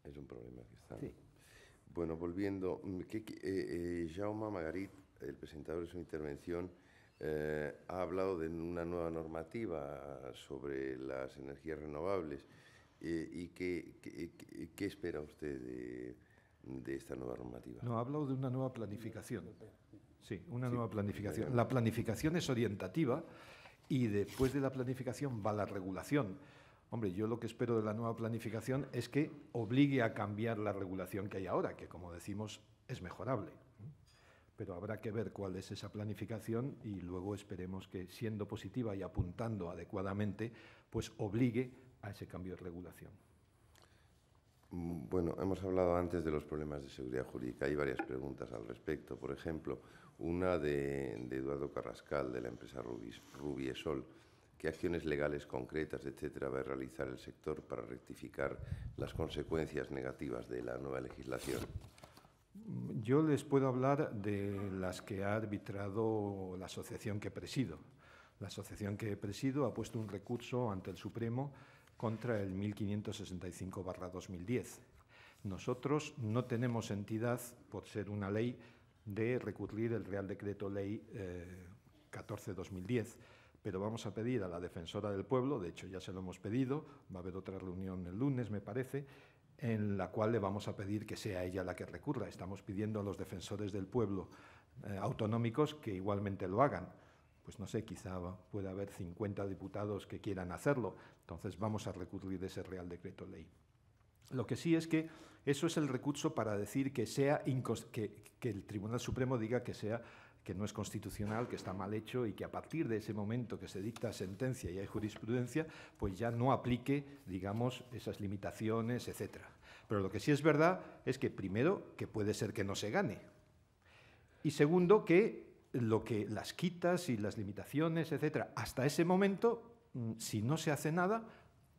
Es un problema que está. Sí. Bueno, volviendo, Jaume Magarit, el presentador de su intervención, ha hablado de una nueva normativa sobre las energías renovables. ¿Y qué espera usted de esta nueva normativa? No, ha hablado de una nueva planificación. Sí, una nueva planificación. La planificación es orientativa y después de la planificación va la regulación. Hombre, yo lo que espero de la nueva planificación es que obligue a cambiar la regulación que hay ahora, que como decimos es mejorable. Pero habrá que ver cuál es esa planificación y luego esperemos que, siendo positiva y apuntando adecuadamente, pues obligue a ese cambio de regulación. Bueno, hemos hablado antes de los problemas de seguridad jurídica. Hay varias preguntas al respecto. Por ejemplo, una de Eduardo Carrascal, de la empresa Rubiesol. ¿Qué acciones legales concretas, etcétera, va a realizar el sector para rectificar las consecuencias negativas de la nueva legislación? Yo les puedo hablar de las que ha arbitrado la asociación que presido. La asociación que presido ha puesto un recurso ante el Supremo contra el 1565/2010. Nosotros no tenemos entidad, por ser una ley, de recurrir el Real Decreto Ley 14/2010, pero vamos a pedir a la Defensora del Pueblo, de hecho ya se lo hemos pedido, va a haber otra reunión el lunes, me parece, en la cual le vamos a pedir que sea ella la que recurra. Estamos pidiendo a los defensores del pueblo autonómicos que igualmente lo hagan. Pues no sé, quizá pueda haber 50 diputados que quieran hacerlo, entonces vamos a recurrir ese Real Decreto Ley. Lo que sí es que eso es el recurso para decir que el Tribunal Supremo diga que no es constitucional, que está mal hecho y que a partir de ese momento que se dicta sentencia y hay jurisprudencia, pues ya no aplique, digamos, esas limitaciones, etcétera. Pero lo que sí es verdad es que, primero, que puede ser que no se gane. Y segundo, que las quitas y las limitaciones, etcétera, hasta ese momento, si no se hace nada,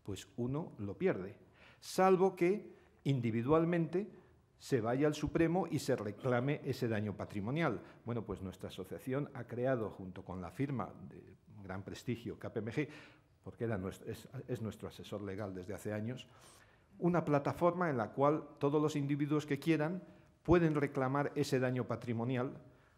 pues uno lo pierde. Salvo que individualmente se vaya al Supremo y se reclame ese daño patrimonial. Bueno, pues nuestra asociación ha creado, junto con la firma de gran prestigio KPMG, porque es nuestro asesor legal desde hace años, una plataforma en la cual todos los individuos que quieran pueden reclamar ese daño patrimonial.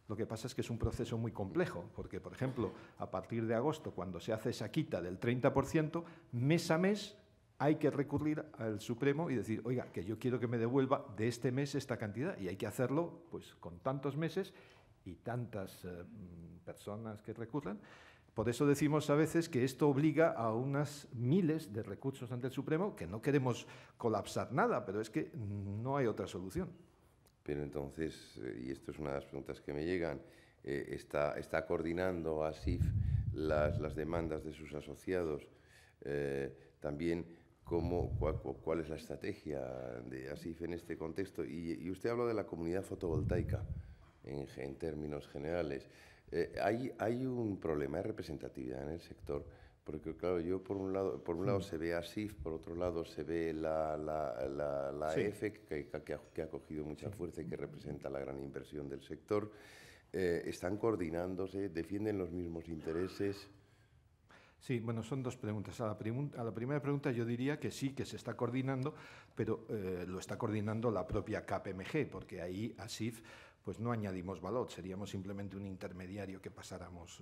Lo que pasa es que es un proceso muy complejo, porque, por ejemplo, a partir de agosto, cuando se hace esa quita del 30%, mes a mes hay que recurrir al Supremo y decir, oiga, que yo quiero que me devuelva de este mes esta cantidad, y hay que hacerlo pues con tantos meses y tantas personas que recurran. Por eso decimos a veces que esto obliga a unas miles de recursos ante el Supremo, que no queremos colapsar nada, pero es que no hay otra solución. Pero entonces, y esto es una de las preguntas que me llegan, ¿está coordinando ASIF las demandas de sus asociados? También, ¿cuál es la estrategia de ASIF en este contexto? Y usted habló de la comunidad fotovoltaica en términos generales. Hay un problema de representatividad en el sector, porque claro, por un lado se ve ASIF, por otro lado se ve la EFE, que ha cogido mucha fuerza y que representa la gran inversión del sector. ¿Están coordinándose? ¿Defienden los mismos intereses? Sí, bueno, son dos preguntas. A la primera pregunta yo diría que sí, que se está coordinando, pero lo está coordinando la propia KPMG, porque ahí ASIF pues no añadimos valor, seríamos simplemente un intermediario que pasáramos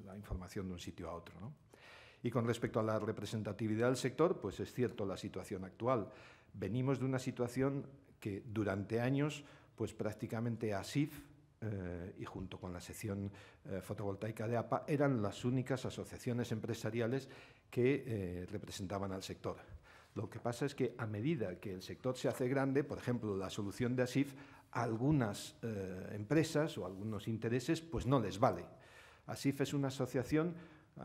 la información de un sitio a otro, ¿no? Y con respecto a la representatividad del sector, pues es cierto la situación actual. Venimos de una situación que durante años, pues prácticamente ASIF y junto con la sección fotovoltaica de APA eran las únicas asociaciones empresariales que representaban al sector. Lo que pasa es que a medida que el sector se hace grande, por ejemplo, la solución de ASIF, a algunas empresas o algunos intereses pues no les vale. ASIF es una asociación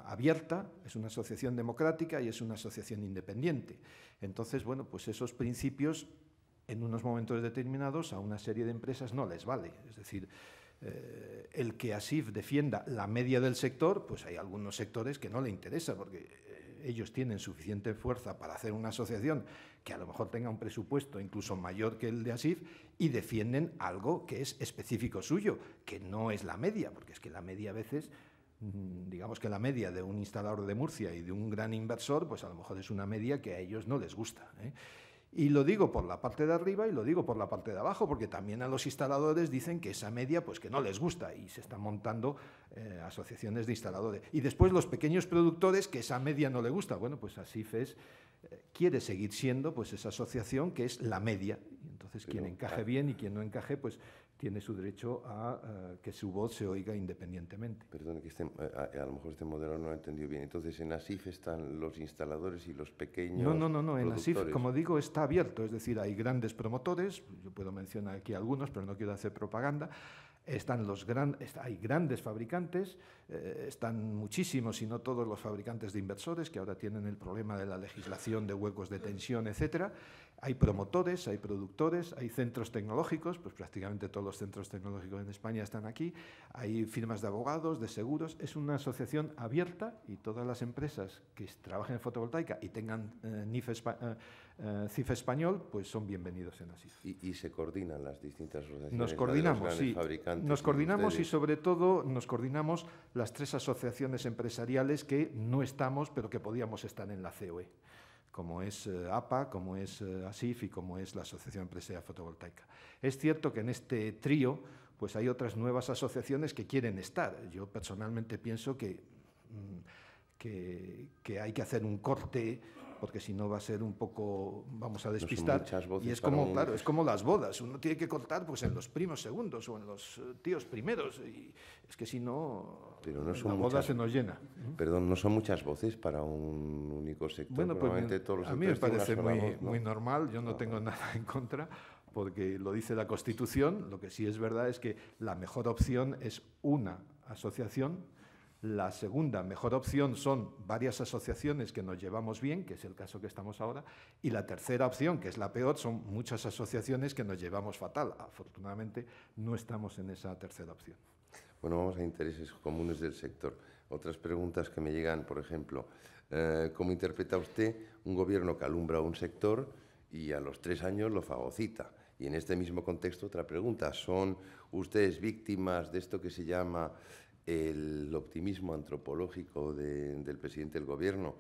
abierta, es una asociación democrática y es una asociación independiente. Entonces, bueno, pues esos principios en unos momentos determinados a una serie de empresas no les vale. Es decir, el que ASIF defienda la media del sector, pues hay algunos sectores que no le interesa, porque ellos tienen suficiente fuerza para hacer una asociación que a lo mejor tenga un presupuesto incluso mayor que el de ASIF y defienden algo que es específico suyo, que no es la media, porque es que la media a veces, digamos que la media de un instalador de Murcia y de un gran inversor, pues a lo mejor es una media que a ellos no les gusta, ¿eh? Y lo digo por la parte de arriba y lo digo por la parte de abajo, porque también a los instaladores dicen que esa media pues que no les gusta y se están montando asociaciones de instaladores. Y después los pequeños productores que esa media no les gusta. Bueno, pues ASIF quiere seguir siendo pues esa asociación que es la media. Y entonces quien encaje bien y quien no encaje pues tiene su derecho a que su voz se oiga independientemente. Perdón, que a lo mejor este modelo no lo he entendido bien. Entonces, ¿en ASIF están los instaladores y los pequeños No. En ASIF, productores? como digo, está abierto. Es decir, hay grandes promotores, yo puedo mencionar aquí algunos, pero no quiero hacer propaganda. Hay grandes fabricantes, están muchísimos, si no todos los fabricantes de inversores, que ahora tienen el problema de la legislación de huecos de tensión, etcétera. Hay promotores, hay productores, hay centros tecnológicos, pues prácticamente todos los centros tecnológicos en España están aquí, hay firmas de abogados, de seguros. Es una asociación abierta y todas las empresas que trabajen en fotovoltaica y tengan CIF español, pues son bienvenidos en ASIF. ¿Y se coordinan las distintas asociaciones? Nos coordinamos, sí. Nos coordinamos y ustedes? sobre todo nos coordinamos las 3 asociaciones empresariales que no estamos, pero que podíamos estar en la COE, como es APA, como es ASIF y como es la Asociación Empresarial Fotovoltaica. Es cierto que en este trío pues hay otras nuevas asociaciones que quieren estar. Yo personalmente pienso que hay que hacer un corte, porque si no va a ser un poco, vamos a despistar. Y es como, claro, es como las bodas. Uno tiene que cortar pues en los primos segundos o en los tíos primeros. Y es que si no, pero no son la boda se nos llena. Perdón, ¿no son muchas voces para un único sector? Bueno, pues todos los a mí me sectores parece tienen una sola voz, ¿no? muy normal. Yo no tengo nada en contra, porque lo dice la Constitución. Lo que sí es verdad es que la mejor opción es una asociación. La segunda mejor opción son varias asociaciones que nos llevamos bien, que es el caso que estamos ahora, y la tercera opción, que es la peor, son muchas asociaciones que nos llevamos fatal. Afortunadamente no estamos en esa tercera opción. Bueno, vamos a intereses comunes del sector. Otras preguntas que me llegan, por ejemplo, ¿cómo interpreta usted un gobierno que alumbra un sector y a los 3 años lo fagocita? Y en este mismo contexto, otra pregunta, ¿son ustedes víctimas de esto que se llama el optimismo antropológico del presidente del Gobierno,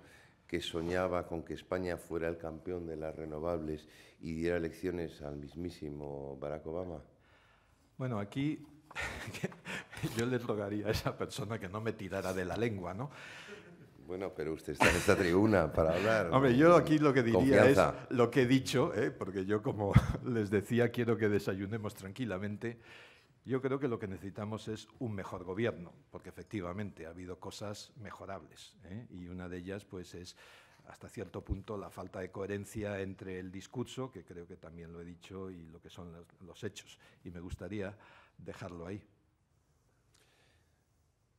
que soñaba con que España fuera el campeón de las renovables y diera lecciones al mismísimo Barack Obama? Bueno, aquí yo le rogaría a esa persona que no me tirara de la lengua, ¿no? Bueno, pero usted está en esta tribuna para hablar. Hombre, yo aquí lo que diría Confianza. es lo que he dicho, porque yo, como les decía, quiero que desayunemos tranquilamente. Yo creo que lo que necesitamos es un mejor gobierno, porque efectivamente ha habido cosas mejorables, y una de ellas pues es hasta cierto punto la falta de coherencia entre el discurso, que creo que también lo he dicho, y lo que son los hechos. Y me gustaría dejarlo ahí.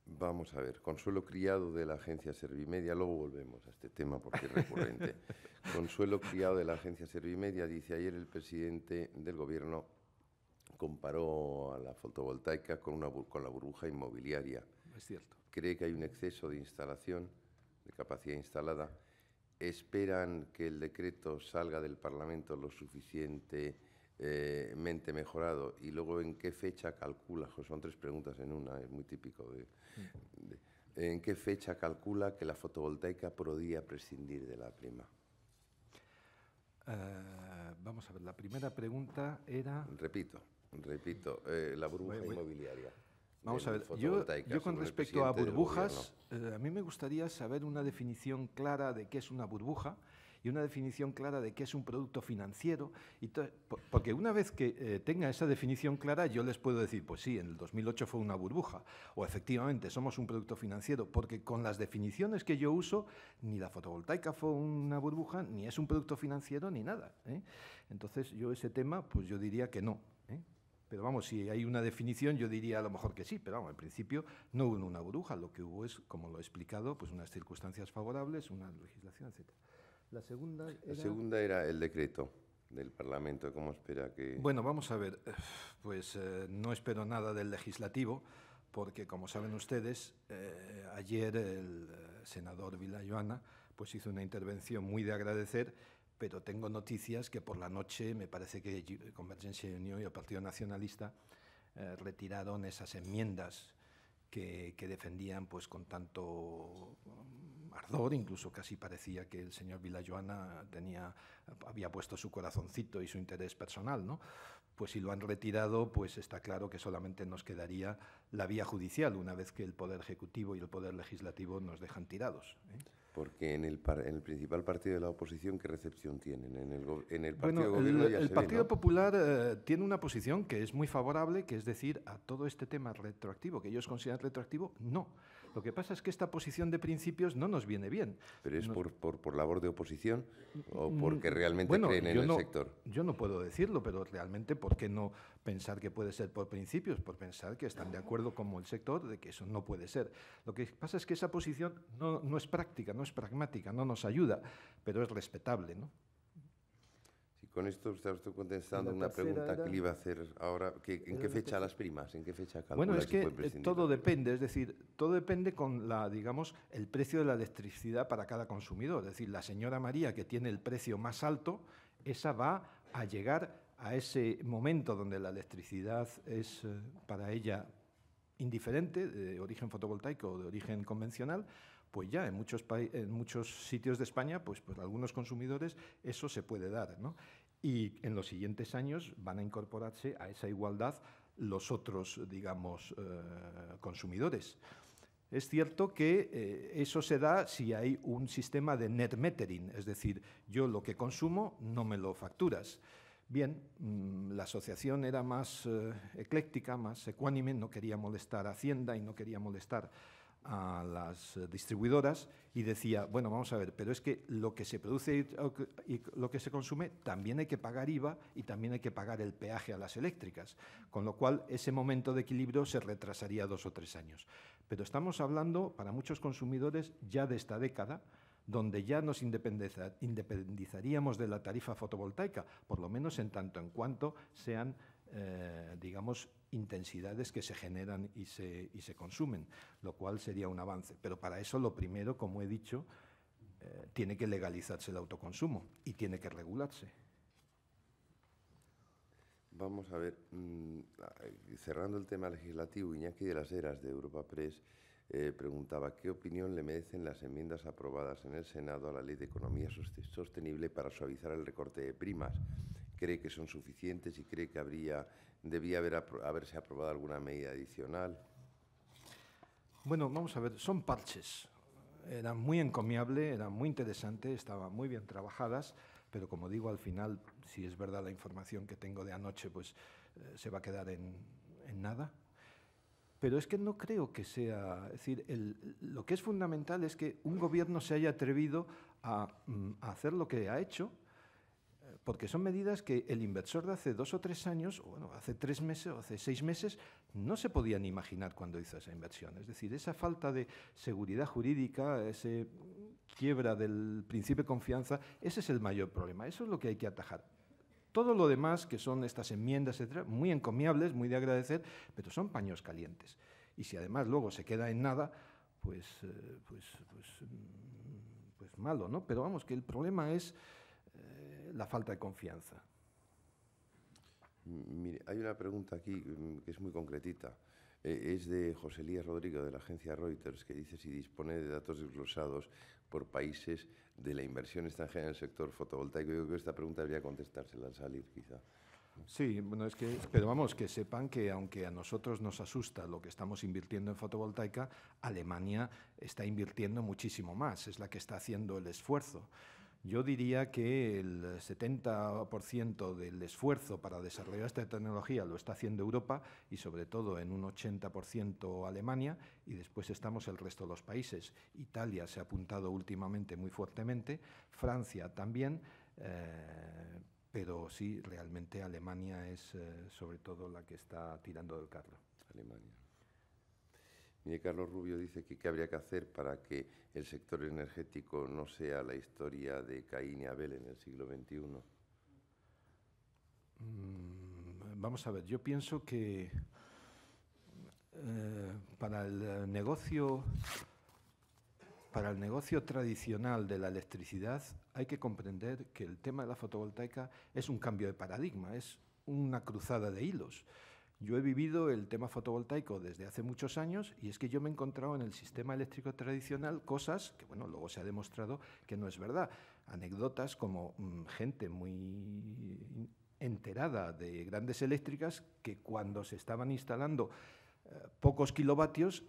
Vamos a ver, Consuelo Criado de la agencia Servimedia, luego volvemos a este tema porque es recurrente. Consuelo Criado de la agencia Servimedia dice: ayer el presidente del Gobierno comparó a la fotovoltaica con la burbuja inmobiliaria. Es cierto. ¿Cree que hay un exceso de instalación, de capacidad instalada? ¿Esperan que el decreto salga del Parlamento lo suficientemente mejorado? Y luego, ¿en qué fecha calcula? Son 3 preguntas en una, es muy típico. ¿En qué fecha calcula que la fotovoltaica podría prescindir de la prima? Vamos a ver, la primera pregunta era... Repito, la burbuja inmobiliaria. Vamos a ver, yo con respecto a burbujas, a mí me gustaría saber una definición clara de qué es una burbuja y una definición clara de qué es un producto financiero. Porque una vez que tenga esa definición clara, yo les puedo decir, pues sí, en el 2008 fue una burbuja, o efectivamente somos un producto financiero, porque con las definiciones que yo uso, ni la fotovoltaica fue una burbuja, ni es un producto financiero, ni nada. Entonces, yo ese tema, pues yo diría que no. Pero vamos, si hay una definición, yo diría a lo mejor que sí, pero vamos, en principio no hubo una burbuja, lo que hubo es, como lo he explicado, pues unas circunstancias favorables, una legislación, etc. La segunda era el decreto del Parlamento? ¿Cómo espera que...? Bueno, vamos a ver, pues no espero nada del legislativo, porque como saben ustedes, ayer el senador Villajoana pues hizo una intervención muy de agradecer, pero tengo noticias que por la noche me parece que Convergencia y Unión y el Partido Nacionalista retiraron esas enmiendas que defendían pues con tanto ardor, incluso casi parecía que el señor Villajoana había puesto su corazoncito y su interés personal, ¿no? Pues si lo han retirado, pues está claro que solamente nos quedaría la vía judicial, una vez que el Poder Ejecutivo y el Poder Legislativo nos dejan tirados, ¿eh? Porque en el principal partido de la oposición, ¿qué recepción tienen? En el partido de gobierno ya el se Partido ve, ¿no? Popular tiene una posición que es muy favorable, que es decir, a todo este tema retroactivo, que ellos consideran retroactivo, no. Lo que pasa es que esta posición de principios no nos viene bien. ¿Pero es por labor de oposición o porque realmente creen en el sector? Yo no puedo decirlo, pero realmente, ¿por qué no pensar que puede ser por principios? Por pensar que están de acuerdo como el sector de que eso no puede ser. Lo que pasa es que esa posición no es práctica, no es pragmática, no nos ayuda, pero es respetable, ¿no? Sí, con esto estoy contestando una pregunta que le iba a hacer ahora. ¿En qué fecha las primas? ¿En qué fecha calcula? Bueno, es que todo depende, es decir, todo depende con el precio de la electricidad para cada consumidor. Es decir, la señora María, que tiene el precio más alto, esa va a llegar a ese momento donde la electricidad es para ella indiferente, de origen fotovoltaico o de origen convencional, pues ya en muchos sitios de España, pues algunos consumidores eso se puede dar, ¿no? Y en los siguientes años van a incorporarse a esa igualdad los otros, digamos, consumidores. Es cierto que eso se da si hay un sistema de net metering, es decir, yo lo que consumo no me lo facturas. Bien, la asociación era más ecléctica, más ecuánime, no quería molestar a Hacienda y no quería molestar a las distribuidoras y decía, bueno, vamos a ver, pero es que lo que se produce y lo que se consume también hay que pagar IVA y también hay que pagar el peaje a las eléctricas, con lo cual ese momento de equilibrio se retrasaría 2 o 3 años. Pero estamos hablando, para muchos consumidores, ya de esta década, donde ya nos independizaríamos de la tarifa fotovoltaica, por lo menos en tanto en cuanto sean, digamos, intensidades que se generan y se consumen, lo cual sería un avance. Pero para eso, lo primero, como he dicho, tiene que legalizarse el autoconsumo y tiene que regularse. Vamos a ver, cerrando el tema legislativo, Iñaki de las Heras, de Europa Press, preguntaba qué opinión le merecen las enmiendas aprobadas en el Senado a la Ley de Economía Sostenible para suavizar el recorte de primas. ¿Cree que son suficientes y cree que debía haberse aprobado alguna medida adicional? Bueno, vamos a ver, son parches. Eran muy encomiables, eran muy interesantes, estaban muy bien trabajadas, pero como digo, al final, si es verdad la información que tengo de anoche, pues se va a quedar en nada. Pero es que no creo que sea... Es decir, lo que es fundamental es que un gobierno se haya atrevido a hacer lo que ha hecho, porque son medidas que el inversor de hace 2 o 3 años, o bueno, hace 3 meses o hace 6 meses, no se podía ni imaginar cuando hizo esa inversión. Es decir, esa falta de seguridad jurídica, esa quiebra del principio de confianza, ese es el mayor problema. Eso es lo que hay que atajar. Todo lo demás, que son estas enmiendas, etcétera, muy encomiables, muy de agradecer, pero son paños calientes. Y si además luego se queda en nada, pues malo, ¿no? Pero vamos, que el problema es la falta de confianza. Mire, hay una pregunta aquí que es muy concretita. Es de José Elías Rodrigo, de la agencia Reuters, que dice si dispone de datos desglosados por países de la inversión extranjera en el sector fotovoltaico. Yo creo que esta pregunta debería contestársela al salir, quizá. Sí, bueno, pero vamos, que sepan que aunque a nosotros nos asusta lo que estamos invirtiendo en fotovoltaica, Alemania está invirtiendo muchísimo más, es la que está haciendo el esfuerzo. Yo diría que el 70% del esfuerzo para desarrollar esta tecnología lo está haciendo Europa y sobre todo en un 80% Alemania, y después estamos el resto de los países. Italia se ha apuntado últimamente muy fuertemente, Francia también, pero sí, realmente Alemania es sobre todo la que está tirando del carro. Alemania. Mire, Carlos Rubio dice que qué habría que hacer para que el sector energético no sea la historia de Caín y Abel en el siglo XXI. Vamos a ver, yo pienso que para el negocio tradicional de la electricidad hay que comprender que el tema de la fotovoltaica es un cambio de paradigma, es una cruzada de hilos. Yo he vivido el tema fotovoltaico desde hace muchos años y es que yo me he encontrado en el sistema eléctrico tradicional cosas que, bueno, luego se ha demostrado que no es verdad. Anécdotas como gente muy enterada de grandes eléctricas que cuando se estaban instalando pocos kilovatios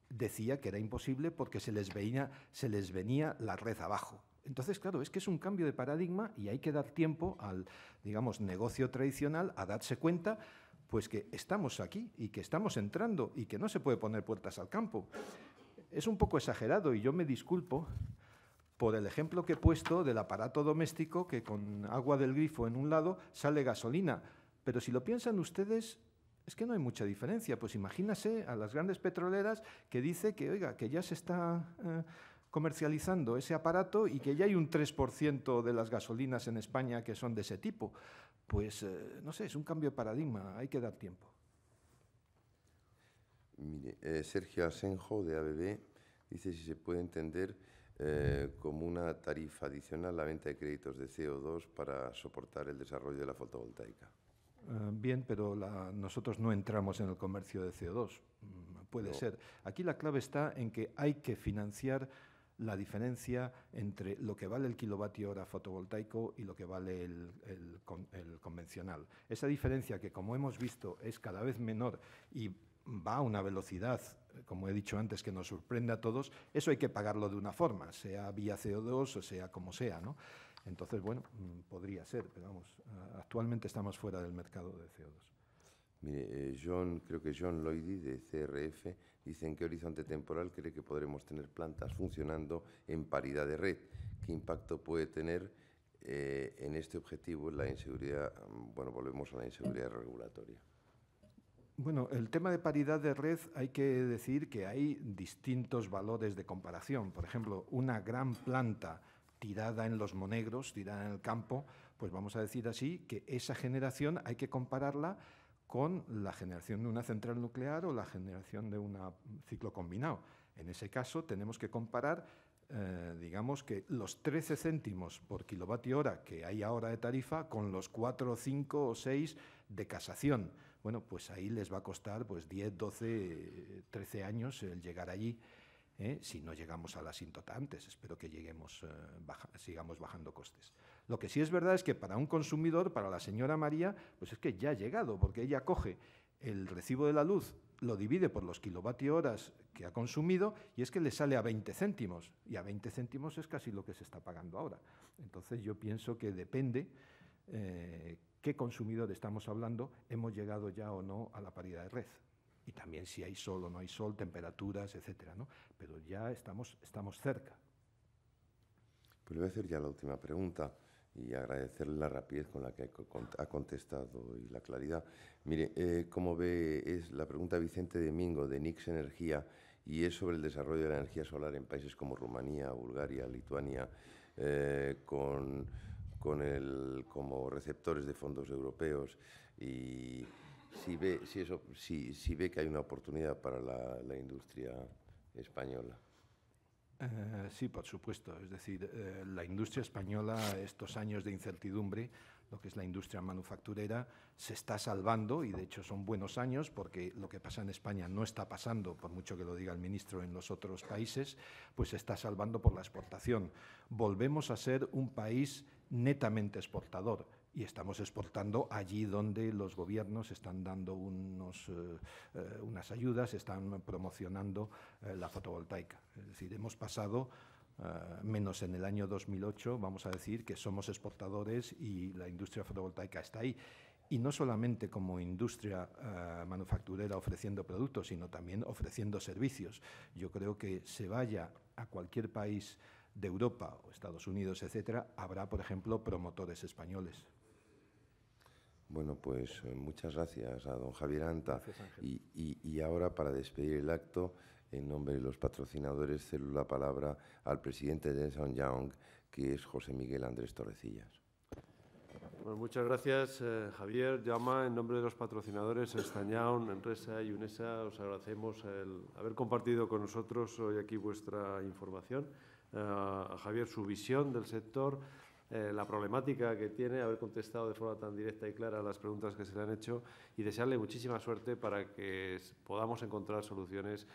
decía que era imposible porque se les venía la red abajo. Entonces, claro, es que es un cambio de paradigma y hay que dar tiempo al, digamos, negocio tradicional a darse cuenta pues que estamos aquí y que estamos entrando y que no se puede poner puertas al campo. Es un poco exagerado y yo me disculpo por el ejemplo que he puesto del aparato doméstico que con agua del grifo en un lado sale gasolina. Pero si lo piensan ustedes, es que no hay mucha diferencia. Pues imagínase a las grandes petroleras que dice que, oiga, que ya se está comercializando ese aparato y que ya hay un 3% de las gasolinas en España que son de ese tipo. Pues, no sé, es un cambio de paradigma, hay que dar tiempo. Mire, Sergio Asenjo, de ABB, dice si se puede entender como una tarifa adicional la venta de créditos de CO2 para soportar el desarrollo de la fotovoltaica. Bien, pero nosotros no entramos en el comercio de CO2. Puede ser. Aquí la clave está en que hay que financiar la diferencia entre lo que vale el kilovatio hora fotovoltaico y lo que vale el convencional. Esa diferencia que, como hemos visto, es cada vez menor y va a una velocidad, como he dicho antes, que nos sorprende a todos, eso hay que pagarlo de una forma, sea vía CO2 o sea como sea, ¿no? Entonces, bueno, podría ser, pero vamos, actualmente estamos fuera del mercado de CO2. Mire, creo que John Lloydy, de CRF, dice en qué horizonte temporal cree que podremos tener plantas funcionando en paridad de red. ¿Qué impacto puede tener en este objetivo la inseguridad? Bueno, volvemos a la inseguridad regulatoria. Bueno, el tema de paridad de red hay que decir que hay distintos valores de comparación. Por ejemplo, una gran planta tirada en los monegros, tirada en el campo, pues vamos a decir así que esa generación hay que compararla con la generación de una central nuclear o la generación de un ciclo combinado. En ese caso tenemos que comparar, digamos que los 13 céntimos por kilovatio hora que hay ahora de tarifa con los 4, 5 o 6 de casación. Bueno, pues ahí les va a costar pues 10, 12, 13 años el llegar allí. Si no llegamos a la asíntota antes, espero que sigamos bajando costes. Lo que sí es verdad es que para un consumidor, para la señora María, pues es que ya ha llegado, porque ella coge el recibo de la luz, lo divide por los kilovatio horas que ha consumido y es que le sale a 20 céntimos, y a 20 céntimos es casi lo que se está pagando ahora. Entonces yo pienso que depende qué consumidor estamos hablando, hemos llegado ya o no a la paridad de red. Y también si hay sol o no hay sol, temperaturas, etcétera, ¿no? Pero ya estamos cerca. Pues le voy a hacer ya la última pregunta y agradecerle la rapidez con la que ha contestado y la claridad. Mire, ¿cómo ve? Es la pregunta de Vicente Domingo, de Nix Energía, y es sobre el desarrollo de la energía solar en países como Rumanía, Bulgaria, Lituania, como receptores de fondos europeos, y si ve que hay una oportunidad para la industria española. Sí, por supuesto. Es decir, la industria española, estos años de incertidumbre, lo que es la industria manufacturera, se está salvando y de hecho son buenos años porque lo que pasa en España no está pasando, por mucho que lo diga el ministro, en los otros países, pues se está salvando por la exportación. Volvemos a ser un país netamente exportador y estamos exportando allí donde los gobiernos están dando unas ayudas, están promocionando la fotovoltaica. Es decir, hemos pasado, menos en el año 2008, vamos a decir que somos exportadores y la industria fotovoltaica está ahí. Y no solamente como industria manufacturera ofreciendo productos, sino también ofreciendo servicios. Yo creo que se vaya a cualquier país de Europa o Estados Unidos, etcétera, habrá, por ejemplo, promotores españoles. Bueno, pues muchas gracias a don Javier Anta. Gracias, Ángel. Y ahora, para despedir el acto, en nombre de los patrocinadores, cedo la palabra al presidente de Ernst & Young, que es José Miguel Andrés Torrecillas. Bueno, muchas gracias, Javier, Jaume. En nombre de los patrocinadores, Estanyaun, Enresa y UNESA, os agradecemos el haber compartido con nosotros hoy aquí vuestra información. A Javier, su visión del sector, la problemática que tiene, haber contestado de forma tan directa y clara a las preguntas que se le han hecho y desearle muchísima suerte para que podamos encontrar soluciones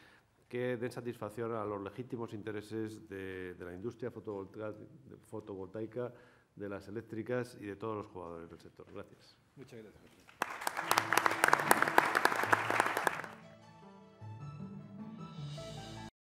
que den satisfacción a los legítimos intereses de la industria fotovoltaica, de las eléctricas y de todos los jugadores del sector. Gracias. Muchas gracias.